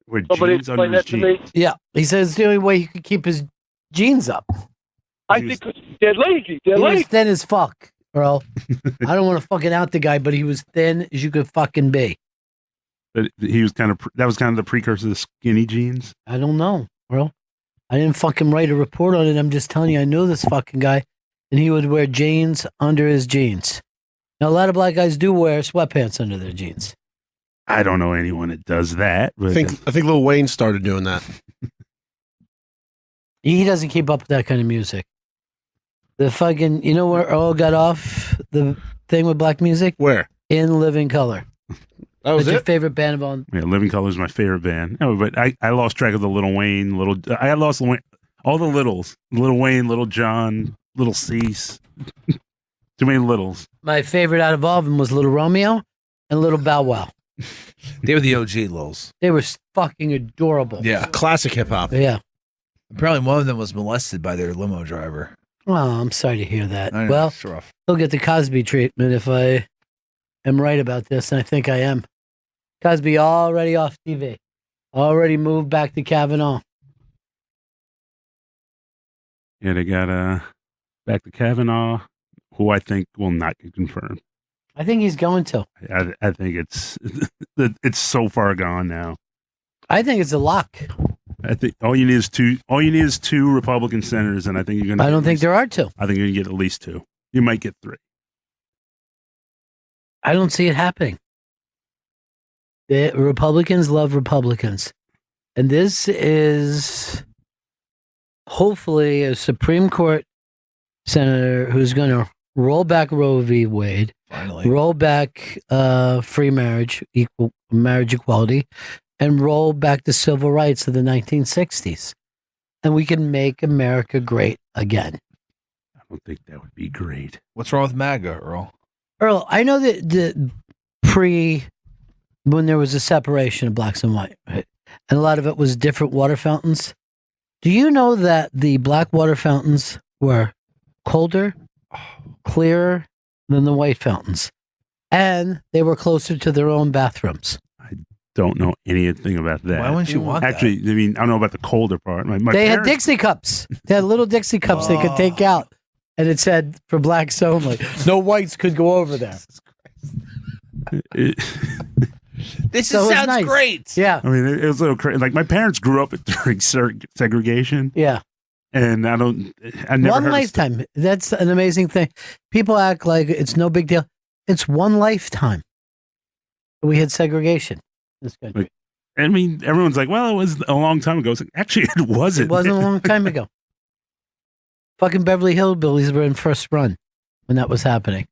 Wear Somebody jeans under explain his that to me. jeans. Yeah, he says it's the only way he could keep his jeans up. I think they're lazy. They're He was lazy. thin as fuck, Earl. I don't want to fucking out the guy, but he was thin as you could fucking be. But he was that was kind of the precursor to the skinny jeans. I don't know, Earl. I didn't fucking write a report on it. I'm just telling you, I know this fucking guy, and he would wear jeans under his jeans. Now, a lot of black guys do wear sweatpants under their jeans. I don't know anyone that does that. But I think Lil Wayne started doing that. He doesn't keep up with that kind of music. The fucking, you know where Earl got off the thing with black music? Where? In Living Color. That was That's your it? favorite band of all. Yeah, Living Color is my favorite band. No, but I lost track of the Little Wayne, I lost all the littles. Little Wayne, Little John, Little Cease. Too many littles. My favorite out of all of them was Little Romeo and Little Bow Wow. They were the OG Lils. They were fucking adorable. Yeah. Classic hip hop. Yeah. Apparently one of them was molested by their limo driver. Oh, I'm sorry to hear that. I know, Well, it's rough. he'll get the Cosby treatment if I am right about this, and I think I am. Cosby already off TV. Already moved back to Kavanaugh. Yeah, they got back to Kavanaugh, who I think will not get confirmed. I think he's going to. I think it's so far gone now. I think it's a lock. I think all you need is two Republican senators, and I think you're going to. I don't think there are two. I think you're going to get at least two. You might get three. I don't see it happening. The Republicans love Republicans. And this is hopefully a Supreme Court senator who's going to roll back Roe v. Wade, Finally. roll back free marriage, equal marriage equality, and roll back the civil rights of the 1960s. And we can make America great again. I don't think that would be great. What's wrong with MAGA, Earl? Earl, I know that the when there was a separation of blacks and white, right? And a lot of it was different water fountains. Do you know that the black water fountains were colder, clearer than the white fountains? And they were closer to their own bathrooms. Don't know anything about that. Why wouldn't you want that? Actually, I mean, I don't know about the colder part. My They had parents- Dixie cups. They had little Dixie cups they could take out. And it said, for blacks only. No whites could go over there. This So it was sounds nice. great. Yeah. I mean, it was a little crazy. Like my parents grew up during segregation, Yeah. and I never One heard of lifetime. That's an amazing thing. People act like it's no big deal. It's one lifetime. We had segregation in this country. Like, I mean, everyone's like, "Well, it was a long time ago." It's like, actually, it wasn't. It wasn't a long time ago. Fucking Beverly Hillbillies were in first run when that was happening.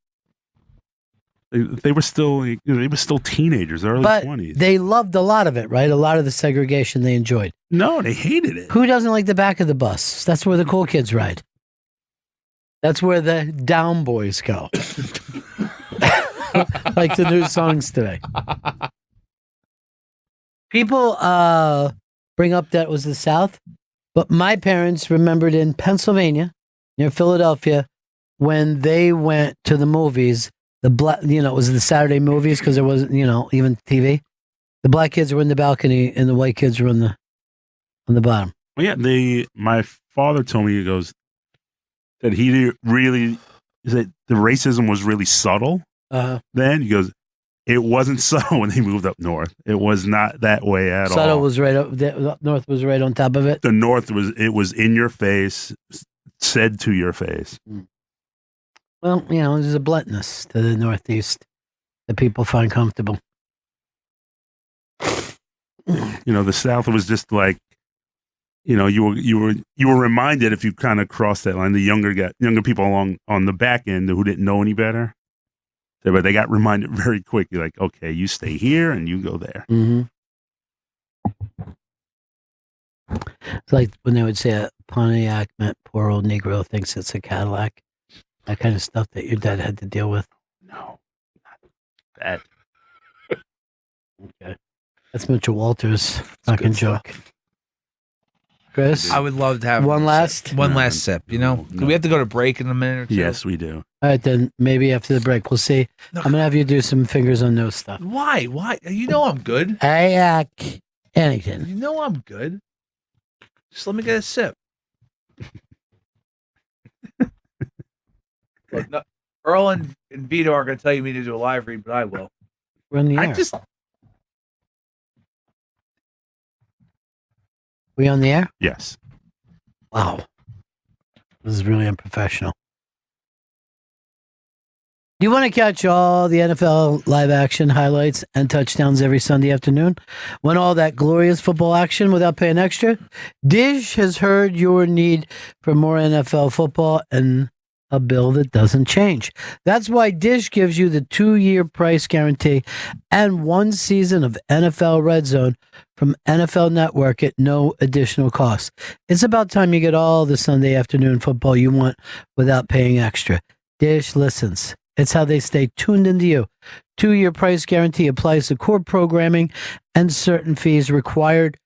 They were still, they were still teenagers, early But 20s. they loved a lot of it, right? A lot of the segregation they enjoyed. No, they hated it. Who doesn't like the back of the bus? That's where the cool kids ride. That's where the down boys go. Like the new songs today. People bring up that it was the South, but my parents remembered in Pennsylvania, near Philadelphia, when they went to the movies. The black, it was the Saturday movies because there wasn't, even TV. The black kids were in the balcony and the white kids were on the bottom. Well, yeah, my father told me, he goes, that he really, that the racism was really subtle. Then he goes, it wasn't subtle when they moved up north. It was not that way at all. Subtle was right up north was right on top of it. The north was in your face, said to your face. Well, there's a bluntness to the Northeast that people find comfortable. The South was just like, you were reminded if you kind of crossed that line. The younger people along on the back end who didn't know any better, but they got reminded very quickly. Like, okay, you stay here and you go there. Mm-hmm. It's like when they would say a Pontiac meant poor old Negro thinks it's a Cadillac. That kind of stuff that your dad had to deal with. No, not that. Okay, that's Mitchell Walters' fucking joke. Chris, I would love to have one last sip. Do we have to go to break in a minute or two? Yes, we do. All right, then maybe after the break, we'll see. No. I'm gonna have you do some fingers on nose stuff. Why? I'm good. Anything. I'm good. Just let me get a sip. Look, no, Earl and Vito are going to tell you me to do a live read, but I will. We're on the air. We on the air? Yes. Wow. This is really unprofessional. Do you want to catch all the NFL live action highlights and touchdowns every Sunday afternoon? Want all that glorious football action without paying extra? Dish has heard your need for more NFL football and a bill that doesn't change. That's why Dish gives you the 2-year price guarantee and 1 season of NFL Red Zone from NFL Network at no additional cost. It's about time you get all the Sunday afternoon football you want without paying extra. Dish listens. It's how they stay tuned into you. 2-year price guarantee applies to core programming and certain fees required,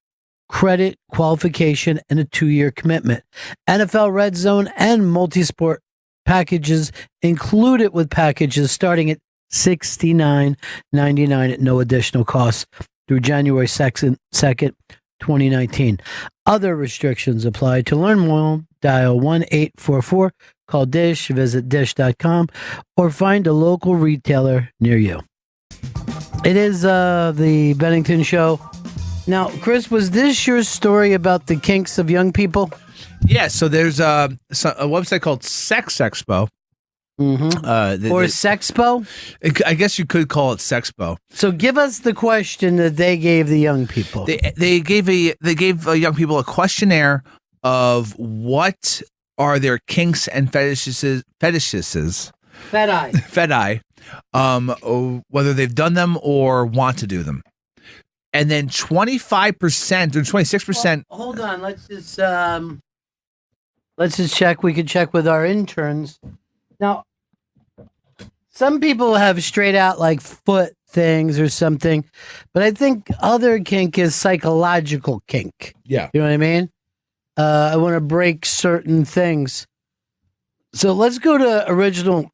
credit, qualification, and a 2-year commitment. NFL Red Zone and multi-sport packages included with packages starting at $69.99 at no additional cost through January 2nd, 2019. Other restrictions apply. To learn more, dial 1-844, call Dish, visit dish.com, or find a local retailer near you. It is the Bennington Show. Now, Chris, was this your story about the kinks of young people? Yeah, so there's a website called Sex Expo. Mm-hmm. Or Sexpo? I guess you could call it Sexpo. So give us the question that they gave the young people. They gave young people a questionnaire of what are their kinks and fetishes, feti, whether they've done them or want to do them. And then 25% or 26%. Well, hold on, let's just check. We could check with our interns. Now, some people have straight out like foot things or something, but I think other kink is psychological kink. Yeah. You know what I mean? I want to break certain things. So let's go to original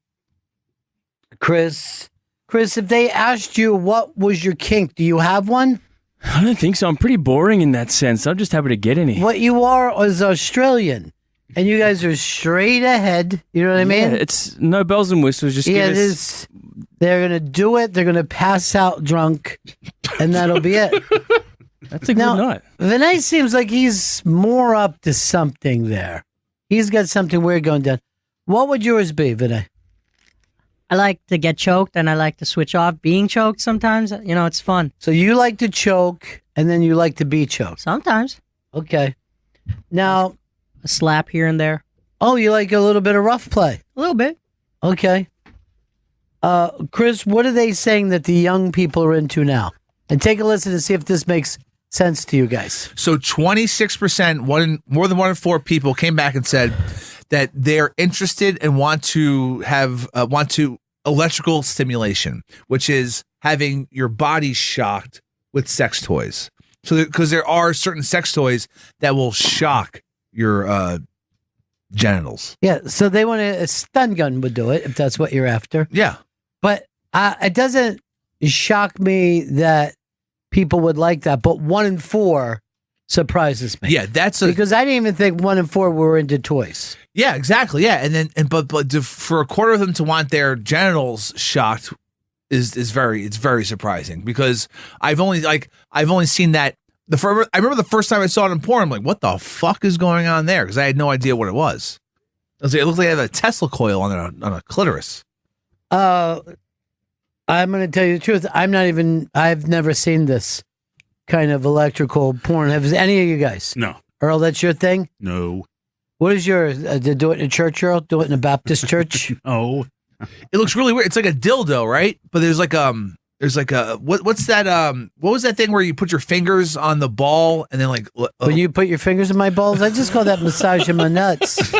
Chris. Chris, if they asked you what was your kink, do you have one? I don't think so. I'm pretty boring in that sense. I'm just happy to get any. What you are is Australian. And you guys are straight ahead. You know what I mean? Yeah, it's no bells and whistles. Just give us... They're going to do it. They're going to pass out drunk. And that'll be it. That's a good night. Vinay seems like he's more up to something there. He's got something weird going down. What would yours be, Vinay? I like to get choked and I like to switch off being choked sometimes. It's fun. So you like to choke and then you like to be choked? Sometimes. Okay. Now... a slap here and there. Oh, you like a little bit of rough play? A little bit. Okay. Chris, what are they saying that the young people are into now? And take a listen to see if this makes sense to you guys. So 26%, more than 1 in 4 people came back and said that they're interested and want to electrical stimulation, which is having your body shocked with sex toys. So because there are certain sex toys that will shock your genitals. Yeah, so they want a stun gun would do it if that's what you're after. Yeah. But it doesn't shock me that people would like that, but 1 in 4 surprises me. Yeah, that's because I didn't even think 1 in 4 were into toys. Yeah, exactly. Yeah, but for a quarter of them to want their genitals shocked is very surprising because I've only seen that I remember the first time I saw it in porn. I'm like, what the fuck is going on there? Because I had no idea what it was. It looked like it had a Tesla coil on a clitoris. I'm going to tell you the truth. I've never seen this kind of electrical porn. Have any of you guys? No. Earl, that's your thing? No. What is yours? Do it in a church, Earl? Do it in a Baptist church? Oh. It looks really weird. It's like a dildo, right? But there's like what's that what was that thing where you put your fingers on the ball and then like when you put your fingers in my balls? I just call that massaging my nuts.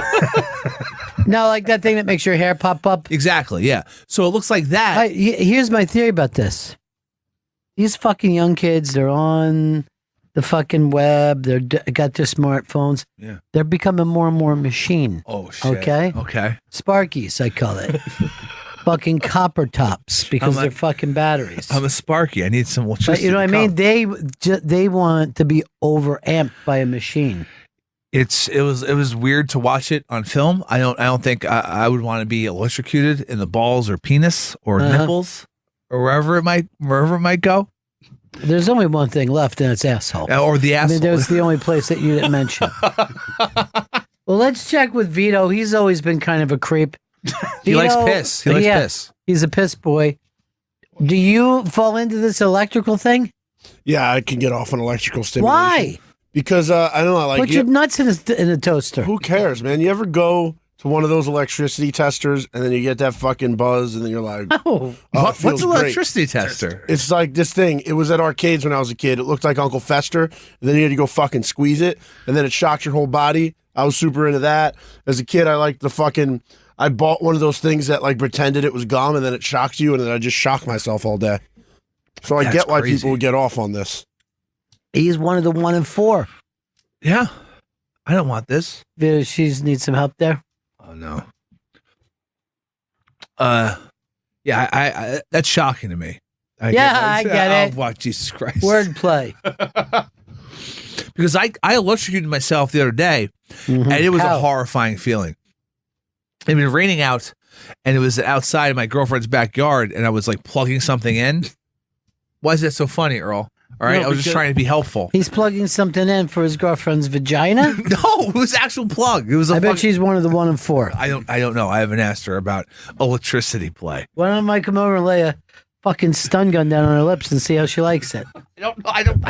No, like that thing that makes your hair pop up. Exactly, yeah. So it looks like that. Here's my theory about this. These fucking young kids, they're on the fucking web. They're got their smartphones. Yeah. They're becoming more and more machine. Oh shit. Okay. Sparkies, I call it. Fucking copper tops because they're fucking batteries. I'm a Sparky. I need some But electricity. you know what I mean? They want to be overamped by a machine. It was weird to watch it on film. I don't think I would want to be electrocuted in the balls or penis or nipples or wherever it might go. There's only one thing left, and it's asshole. Or the asshole. I mean, there's the only place that you didn't mention. Well, let's check with Vito. He's always been kind of a creep. He likes piss. He likes piss. He's a piss boy. Do you fall into this electrical thing? Yeah, I can get off on electrical stimulation. Why? Because I don't know. Like, put your nuts in a toaster. Who cares, man? You ever go to one of those electricity testers and then you get that fucking buzz and then you're like, oh, what's an electricity tester? It's like this thing. It was at arcades when I was a kid. It looked like Uncle Fester. And then you had to go fucking squeeze it. And then it shocks your whole body. I was super into that. As a kid, I liked I bought one of those things that like pretended it was gum and then it shocks you and then I just shock myself all day. So I get why people would get off on this. He's one of the 1 in 4. Yeah. I don't want this. Vito, she needs some help there. Oh no. Yeah, I that's shocking to me. I get it. Oh, Jesus Christ. Wordplay. Because I electrocuted myself the other day, and it was a horrifying feeling. It had been raining out, and it was outside in my girlfriend's backyard, and I was like plugging something in. Why is that so funny, Earl? All right, I was just trying to be helpful. He's plugging something in for his girlfriend's vagina? No, it was actual plug. It was. I bet she's one of the 1 in 4. I don't know. I haven't asked her about electricity play. Why don't I come over and lay a fucking stun gun down on her lips and see how she likes it? I don't.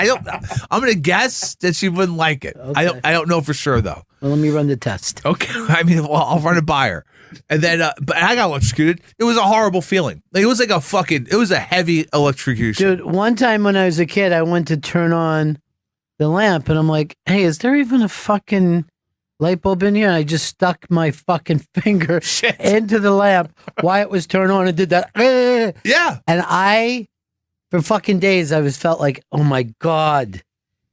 I'm gonna guess that she wouldn't like it. Okay. I don't know for sure though. Well, let me run the test. Okay. I mean, well, I'll run it by her. And then, but I got electrocuted. It was a horrible feeling. Like, it was like it was a heavy electrocution. Dude, one time when I was a kid, I went to turn on the lamp and I'm like, hey, is there even a fucking light bulb in here? And I just stuck my fucking finger into the lamp while it was turned on and did that. Yeah. And for fucking days, I felt like, oh my God.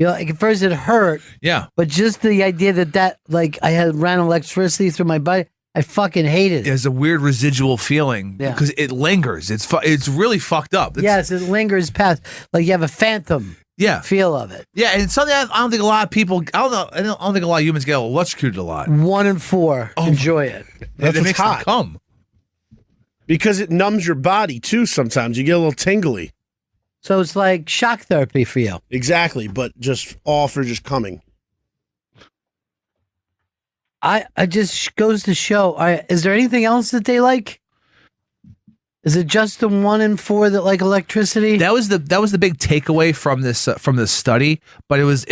You know, like at first it hurt. Yeah. But just the idea that like I had ran electricity through my body, I fucking hated it. There's a weird residual feeling because it lingers. It's really fucked up. Yes, it lingers past. Like you have a phantom feel of it. Yeah, and it's something I don't think a lot of people, I don't think a lot of humans get electrocuted a lot. 1 in 4 enjoy it. That's it makes hot. them come. Because it numbs your body too sometimes. You get a little tingly. So it's like shock therapy for you. Exactly, but just all for just coming. I just goes to show. Is there anything else that they like? Is it just the 1 in 4 that like electricity? That was the big takeaway from this study, but it was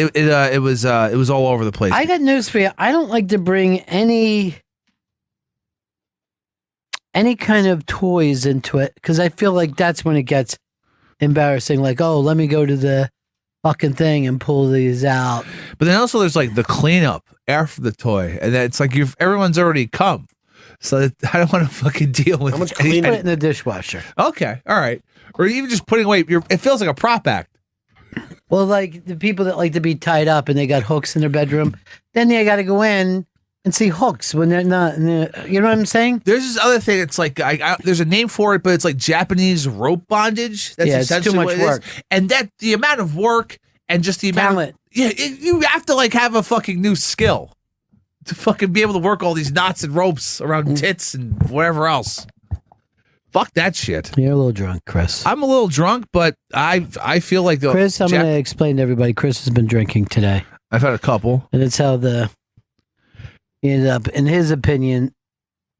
all over the place. I got news for you. I don't like to bring any kind of toys into it because I feel like that's when it gets embarrassing. Like, oh, let me go to the fucking thing and pull these out. But then also there's like the cleanup after the toy, and then it's like everyone's already come, so I don't want to fucking deal with. How much clean it in the dishwasher? Okay, all right, or even just putting away. It feels like a prop act. Well, like the people that like to be tied up and they got hooks in their bedroom, then they got to go in and see hooks when they're not. You know what I'm saying? There's this other thing. It's like there's a name for it, but it's like Japanese rope bondage. That's Yeah, it's too essentially much what it is. work. And that the amount of work and just the amount Talent. you have to like have a fucking new skill to fucking be able to work all these knots and ropes around tits and whatever else. Fuck that shit. You're a little drunk, Chris. I'm a little drunk, but I feel like the Chris, I'm going to explain to everybody. Chris has been drinking today. I've had a couple, and it's how he ended up, in his opinion,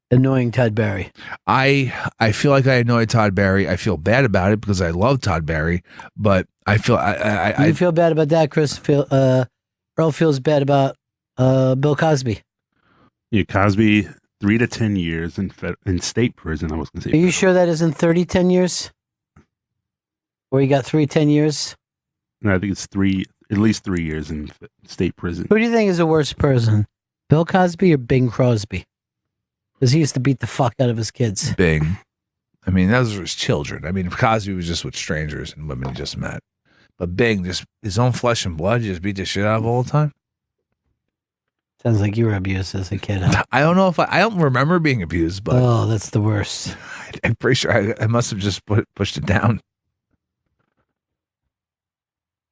annoying Todd Barry. I feel like I annoyed Todd Barry. I feel bad about it because I love Todd Barry, but I feel I You feel bad about that, Chris? Earl feels bad about Bill Cosby. Yeah, Cosby, 3 to 10 years in state prison. I was going to Are say. you sure that isn't 10 years? Or you got 10 years? No, I think it's at least 3 years in state prison. Who do you think is the worst person? Bill Cosby or Bing Crosby? Because he used to beat the fuck out of his kids. Bing. I mean, those were his children. I mean, Cosby was just with strangers and women he just met. But Bing, just his own flesh and blood, just beat the shit out of all the time. Sounds like you were abused as a kid. Huh? I don't know if I don't remember being abused, but Oh, that's the worst. I'm pretty sure I must have just pushed it down.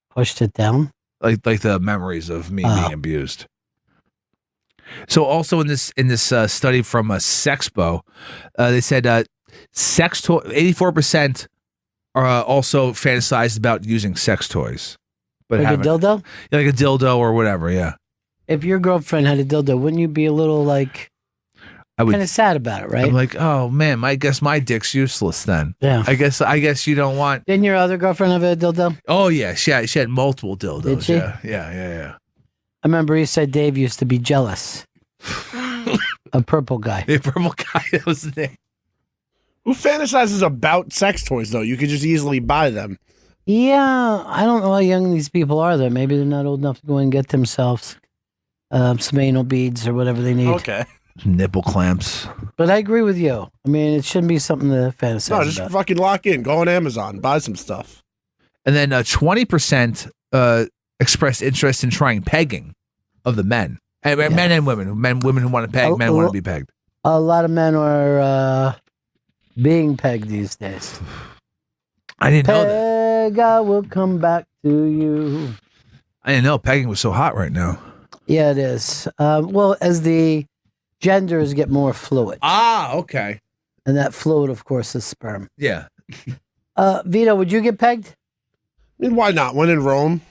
Pushed it down? Like the memories of me being abused. So also in this study from Sexpo, they said sex toy 84% are also fantasized about using sex toys, but Like a haven't- dildo? Yeah, like a dildo or whatever. Yeah, If your girlfriend had a dildo, wouldn't you be a little like I would. kind of sad about it, right? I'm like, oh man, I guess my dick's useless then. Yeah. I guess you don't want. Didn't your other girlfriend have a dildo? Oh yeah, she had multiple dildos. Did she? Yeah. I remember he said Dave used to be jealous. A purple guy. The purple guy, that was the name. Who fantasizes about sex toys, though? You could just easily buy them. Yeah, I don't know how young these people are, though. Maybe they're not old enough to go and get themselves some anal beads or whatever they need. Okay. Nipple clamps. But I agree with you. I mean, it shouldn't be something to fantasize No, just about. fucking lock in. Go on Amazon. Buy some stuff. And then 20% expressed interest in trying pegging of the men. And men and women. Women who want to peg, men want to be pegged. A lot of men are being pegged these days. I didn't know that. Peg, I will come back to you. I didn't know pegging was so hot right now. Yeah, it is. Well, as the genders get more fluid. Ah, okay. And that fluid, of course, is sperm. Yeah. Vito, would you get pegged? I mean, why not? When in Rome,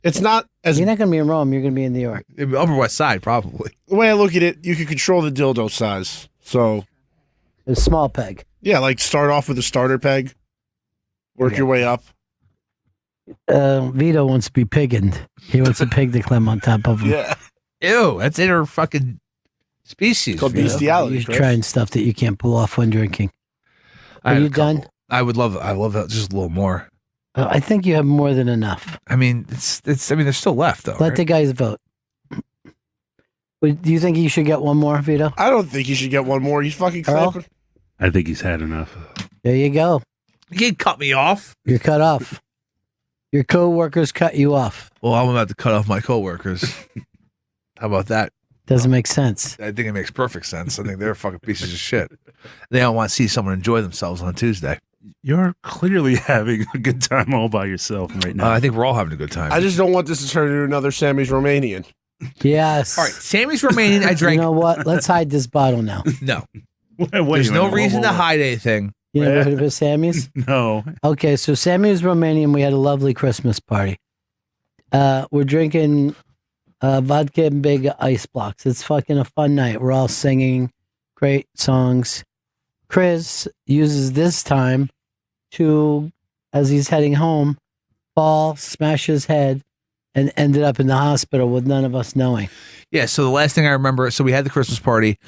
it's not as You're not going to be in Rome. You're going to be in New York. Upper West Side, probably. the way I look at it. You can control the dildo size. So A small peg. yeah, like start off with a starter peg, work your way up. Vito wants to be piggined. He wants a pig to climb on top of him. Yeah. Ew, that's inner fucking species. It's called Vito. bestiality. He's Chris. trying stuff that you can't pull off when drinking. I Are had you a couple. done? I love that just a little more. I think you have more than enough. I mean, I mean, there's still left though. Let right? the guys vote. Do you think you should get one more, Vito? I don't think you should get one more. He's fucking Earl? clapping. I think he's had enough. There you go. You can't cut me off. You're cut off. Your co-workers cut you off. Well, I'm about to cut off my coworkers. How about that? Doesn't make sense. I think it makes perfect sense. I think they're fucking pieces of shit. They don't want to see someone enjoy themselves on a Tuesday. You're clearly having a good time all by yourself right now. I think we're all having a good time. I just don't want this to turn into another Sammy's Romanian. Yes. All right, Sammy's Romanian. I drank. You know what? Let's hide this bottle now. No, Wait a there's no minute, reason whoa, to whoa. hide anything. You never heard of a Sammy's? No. Okay, so Sammy's Romanian. We had a lovely Christmas party. We're drinking vodka and big ice blocks. It's fucking a fun night. We're all singing great songs. Chris uses this time to, as he's heading home, fall, smash his head, and ended up in the hospital with none of us knowing. Yeah. So the last thing I remember, so we had the Christmas party.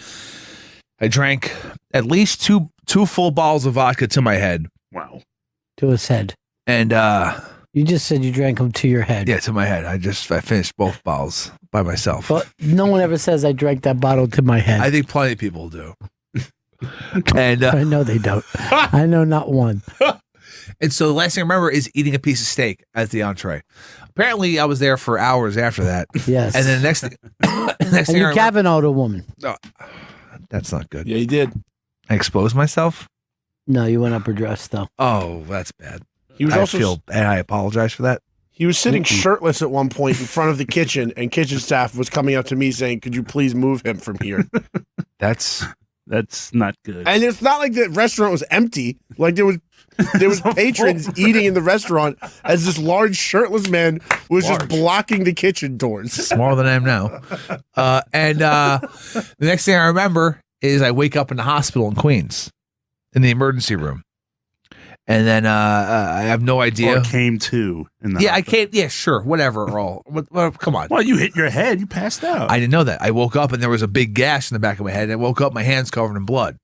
I drank at least two full bottles of vodka to my head. Wow. To his head. And You just said you drank them to your head. yeah, to my head. I finished both bottles by myself. But no one ever says I drank that bottle to my head. I think plenty of people do. And I know they don't. I know not one. And so the last thing I remember is eating a piece of steak as the entree. Apparently, I was there for hours after that. Yes. And then the next thing, And you Kavanaugh'd a woman. No, that's not good. Yeah, you did. I exposed myself? No, you went up her dress though. Oh, that's bad. He was I also feel bad. I apologize for that. He was sitting shirtless at one point in front of the kitchen, and kitchen staff was coming up to me saying, "Could you please move him from here?" That's not good. And it's not like the restaurant was empty. Like there was patrons eating in the restaurant as this large shirtless man was just blocking the kitchen doors. Smaller than I am now. And the next thing I remember is I wake up in the hospital in Queens, in the emergency room. And then I have no idea. Or came to. I came. Yeah, sure. Whatever, Earl. Well, come on. Well, you hit your head. You passed out. I didn't know that. I woke up and there was a big gash in the back of my head. And I woke up, my hands covered in blood.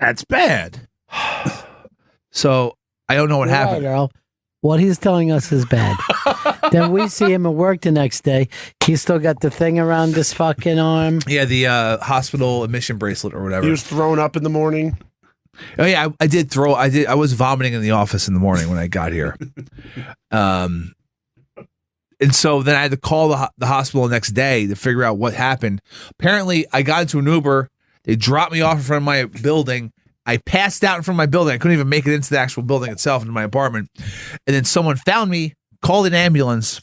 That's bad. So I don't know what You're happened. right, Earl. What he's telling us is bad. Then we see him at work the next day. He's still got the thing around his fucking arm. Yeah, the hospital admission bracelet or whatever. He was thrown up in the morning. Oh yeah, I was vomiting in the office in the morning when I got here. And so then I had to call the hospital the next day to figure out what happened. Apparently, I got into an Uber. They dropped me off in front of my building. I passed out in front of my building. I couldn't even make it into the actual building itself, into my apartment. And then someone found me, called an ambulance,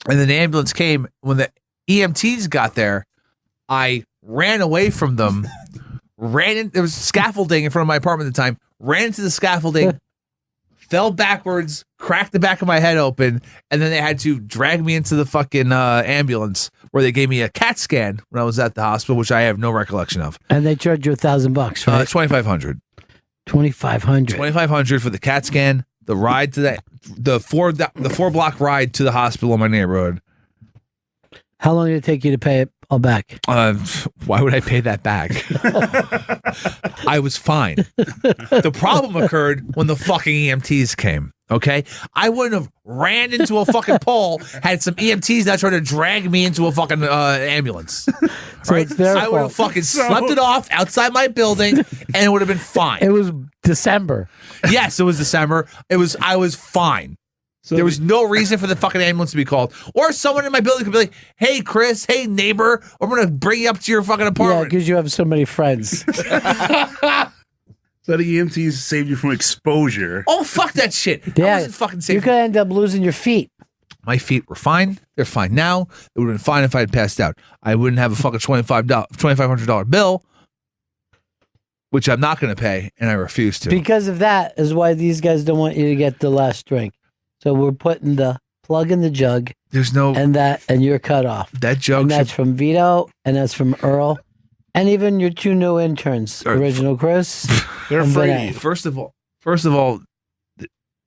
and then the ambulance came. When the EMTs got there, I ran away from them. There was scaffolding in front of my apartment at the time, ran into the scaffolding, fell backwards, cracked the back of my head open, and then they had to drag me into the fucking ambulance where they gave me a CAT scan when I was at the hospital, which I have no recollection of. And they charged you $1,000, right? $2,500. $2,500 for the CAT scan, the ride to the 4 block ride to the hospital in my neighborhood. How long did it take you to pay it all back? Why would I pay that back? I was fine. The problem occurred when the fucking EMTs came. Okay, I wouldn't have ran into a fucking pole had some EMTs not trying to drag me into a fucking ambulance. So right? it's their I would have fault. fucking slept it off outside my building, and it would have been fine. It was December. Yes, it was December. I was fine. So there was no reason for the fucking ambulance to be called. Or someone in my building could be like, "Hey, Chris, hey, neighbor, I'm going to bring you up to your fucking Yeah, apartment." because you have so many friends. So the EMTs saved you from exposure. Oh, fuck that shit. I Yeah, wasn't fucking safe. you could end up losing your feet. My feet were fine. They're fine now. It would have been fine if I had passed out. I wouldn't have a fucking $2,500 bill, which I'm not going to pay, and I refuse to. Because of that is why these guys don't want you to get the last drink. So we're putting the plug in the jug. There's no... And you're cut off. That jug And that's from Vito, and that's from Earl, and even your 2 new interns, Original Chris. They're and free. Vinay. First of all,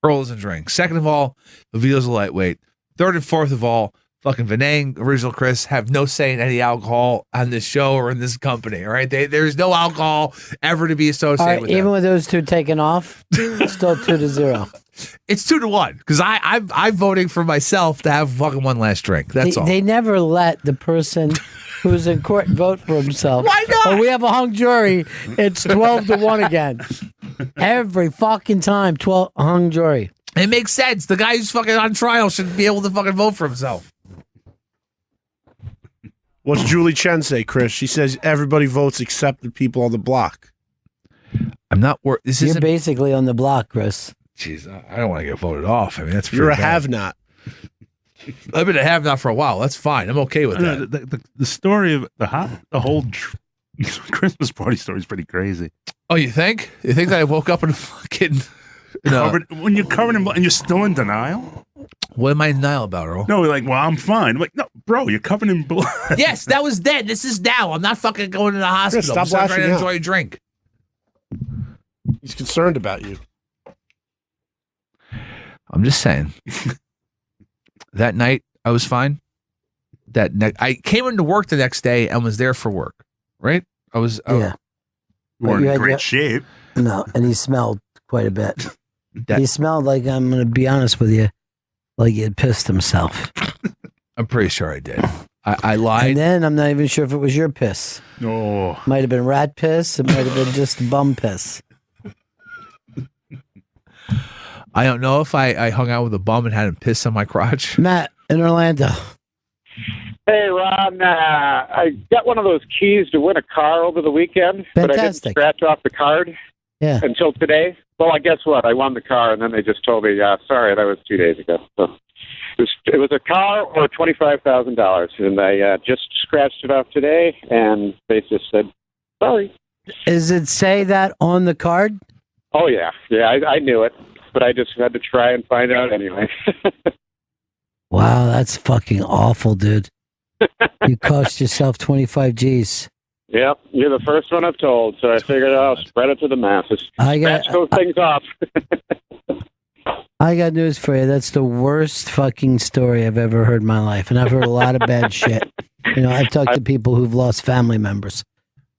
Earl doesn't drink. Second of all, Vito's a lightweight. Third and fourth of all, fucking Vinay, Original Chris have no say in any alcohol on this show or in this company. All right, there's no alcohol ever to be associated All right, with even them. with those 2 taken off, still 2-0. It's 2-1 because I'm voting for myself to have fucking one last drink. That's all. They never let the person who's in court vote for himself. Why not? Oh, we have a hung jury. It's 12-1 again. Every fucking time, 12 hung jury. It makes sense. The guy who's fucking on trial should be able to fucking vote for himself. What's Julie Chen say, Chris? She says everybody votes except the people on the block. I'm not. You're basically on the block, Chris. Jeez, I don't want to get voted off. I mean, that's You're a pretty bad. have-not. I've been a have-not for a while. That's fine. I'm okay with that. The story of the whole Christmas party story is pretty crazy. Oh, you think? You think that I woke up and fucking when you're covered in blood and you're still in denial? What am I in denial about, Earl? No, we're like, well, I'm fine. I'm like, no, bro, you're covered in blood. Yes, that was then. This is now. I'm not fucking going to the hospital. Chris, stop I'm just trying lashing to out. enjoy a drink. He's concerned about you. I'm just saying. That night, I was fine. I came into work the next day and was there for work. Right? I was. Yeah. You were But you in had great your- shape. No, and he smelled quite a bit. He smelled like, I'm going to be honest with you, like he had pissed himself. I'm pretty sure I did. I lied. And then I'm not even sure if it was your piss. No. Might have been rat piss. It might have been just bum piss. I don't know if I hung out with a bum and had him piss on my crotch. Matt in Orlando. Hey, Ron, I got one of those keys to win a car over the weekend, but I didn't Fantastic. scratch off the card Yeah. until today. Well, I guess what? I won the car, and then they just told me, sorry, that was 2 days ago. So it was a car or $25,000, and I just scratched it off today, and they just said, sorry. Does it say that on the card? Oh, yeah. Yeah, I knew it, but I just had to try and find out anyway. Wow, that's fucking awful, dude. You cost yourself 25 G's. Yep, you're the first one I've told, so I figured I'll spread it to the masses. I got- Scratch those things off. I got news for you. That's the worst fucking story I've ever heard in my life. And I've heard a lot of bad shit. You know, I've talked to people who've lost family members,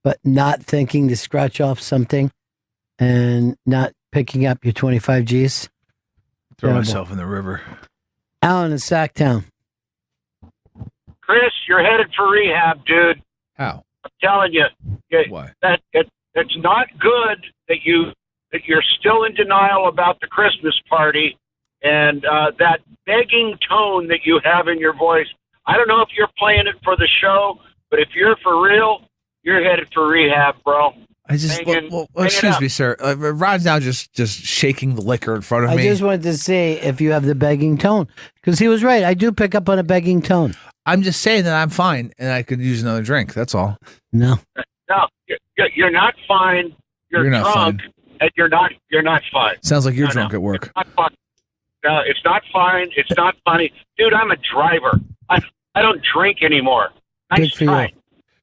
but not thinking to scratch off something and not picking up your 25 G's. Throw Terrible. myself in the river. Alan in Sacktown. Chris, you're headed for rehab, dude. How? I'm telling you, Why? that it's not good that you're still in denial about the Christmas party and that begging tone that you have in your voice. I don't know if you're playing it for the show, but if you're for real, you're headed for rehab, bro. I just, Hang it excuse up. me, sir. Ron's now just shaking the liquor in front of I me. just wanted to see if you have the begging tone. Because he was right. I do pick up on a begging tone. I'm just saying that I'm fine and I could use another drink. That's all. No. No, you're not fine. You're not drunk, and you're not fine. Sounds like you're No, drunk at work. Not fun. No, it's not fine. It's not funny, dude. I'm a driver. I don't drink anymore. Nice try.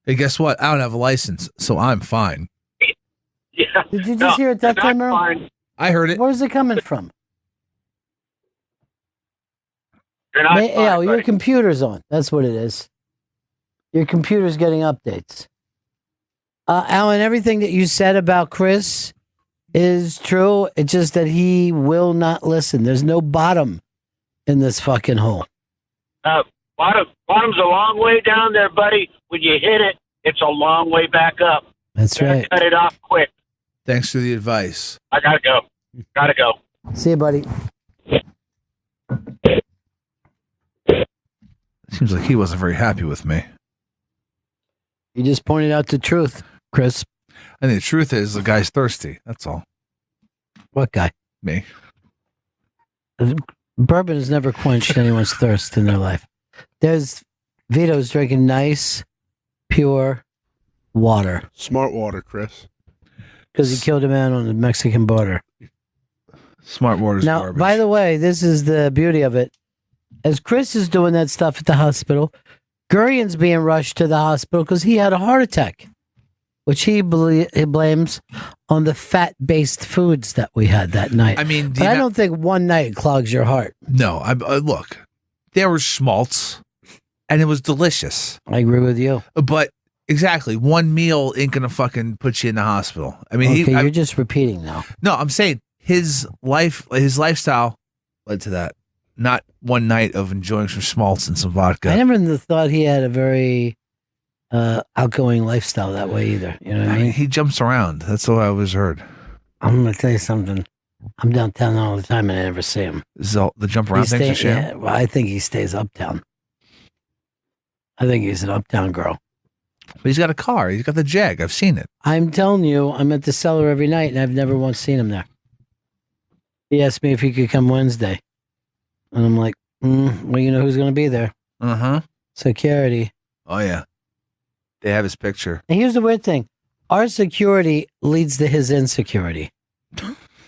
Hey, guess what? I don't have a license, so I'm fine. Yeah. Did you just hear it that time, Earl? Fine. I heard it. Where's it coming from? You're not fine, Al, your buddy. computer's on. That's what it is. Your computer's getting updates. Alan, everything that you said about Chris is true. It's just that he will not listen. There's no bottom in this fucking hole. Bottom's a long way down there, buddy. When you hit it, it's a long way back up. That's right. Cut it off quick. Thanks for the advice. I gotta go. Gotta go. See you, buddy. Seems like he wasn't very happy with me. You just pointed out the truth, Chris. I think the truth is the guy's thirsty. That's all. What guy? Me. Bourbon has never quenched anyone's thirst in their life. There's Vito's drinking nice, pure water. Smart water, Chris. Because he killed a man on the Mexican border. Smart water's Now, garbage. by the way, this is the beauty of it. As Chris is doing that stuff at the hospital, Gurian's being rushed to the hospital because he had a heart attack, which he blames on the fat-based foods that we had that night. I mean, but I don't think one night clogs your heart. No, look, there were schmaltz, and it was delicious. I agree with you. But exactly, one meal ain't gonna fucking put you in the hospital. I mean, Okay, you're just repeating now. no, I'm saying his lifestyle led to that. Not one night of enjoying some schmaltz and some vodka. I never thought he had a very outgoing lifestyle that way either. You know what I mean? He jumps around. That's what I always heard. I'm going to tell you something. I'm downtown all the time and I never see him. Is all the jump around He things a stay- sham? yeah, well, I think he stays uptown. I think he's an uptown girl. But he's got a car. He's got the Jag. I've seen it. I'm telling you, I'm at the cellar every night and I've never once seen him there. He asked me if he could come Wednesday. And I'm like, well, you know who's going to be there? Uh-huh. Security. Oh, yeah. They have his picture. And here's the weird thing. Our security leads to his insecurity.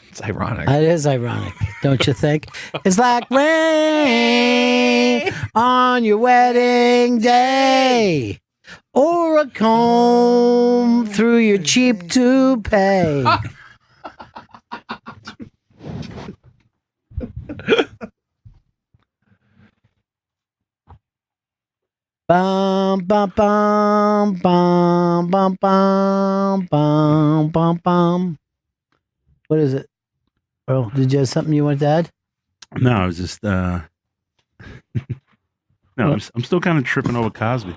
It's ironic. It is ironic, don't you think? It's like rain on your wedding day or a comb through your cheap toupee. Bum bum bum bum bum bum bum bum bum. What is it? Earl, did you have something you wanted to add? No, I was just no, I'm still kind of tripping over Cosby.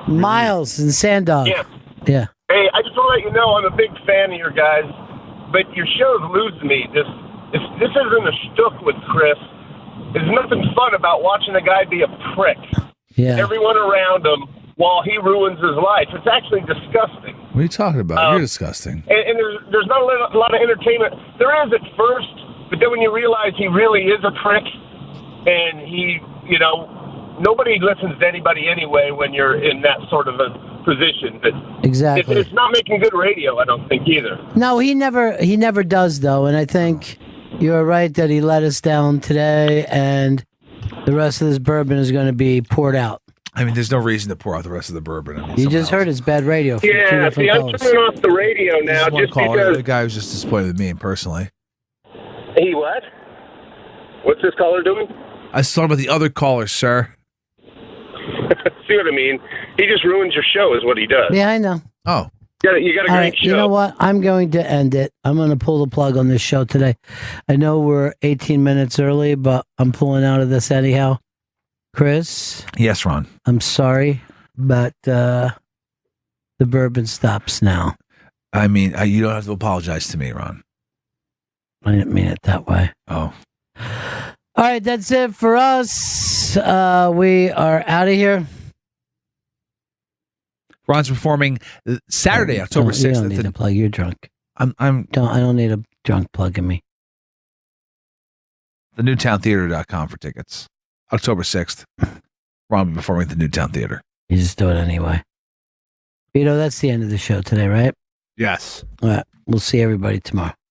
Miles and Sandog. Yeah. Yeah. Hey, I just want to let you know I'm a big fan of your guys, but your show's losing me. It's this isn't a shtick with Chris. There's nothing fun about watching a guy be a prick. Yeah. Everyone around him while he ruins his life. It's actually disgusting. What are you talking about? You're disgusting. And there's not a lot of entertainment. There is at first, but then when you realize he really is a prick, and he, nobody listens to anybody anyway when you're in that sort of a position. But Exactly. it's not making good radio, I don't think, either. No, he never does though, and I think you're right that he let us down today, and the rest of this bourbon is going to be poured out. I mean, there's no reason to pour out the rest of the bourbon. I mean, You just heard it's bad radio. For two Yeah, see, different I'm colors. turning off the radio now one just caller. because. The guy was just disappointed with me personally. He what? What's this caller doing? I was talking about the other caller, sir. See what I mean? He just ruins your show, is what he does. Yeah, I know. Oh. You got a All great right, show. you know what? I'm going to end it. I'm going to pull the plug on this show today. I know we're 18 minutes early, but I'm pulling out of this anyhow. Chris? Yes, Ron. I'm sorry, but the bourbon stops now. I mean, you don't have to apologize to me, Ron. I didn't mean it that way. Oh. All right, that's it for us. We are out of here. Ron's performing Saturday, October 6th. You don't need to plug. You're drunk. I don't need a drunk plugging me. The NewtownTheater.com for tickets. October 6th. Ron will be performing at the Newtown Theater. You just do it anyway. Vito, that's the end of the show today, right? Yes. All right. We'll see everybody tomorrow.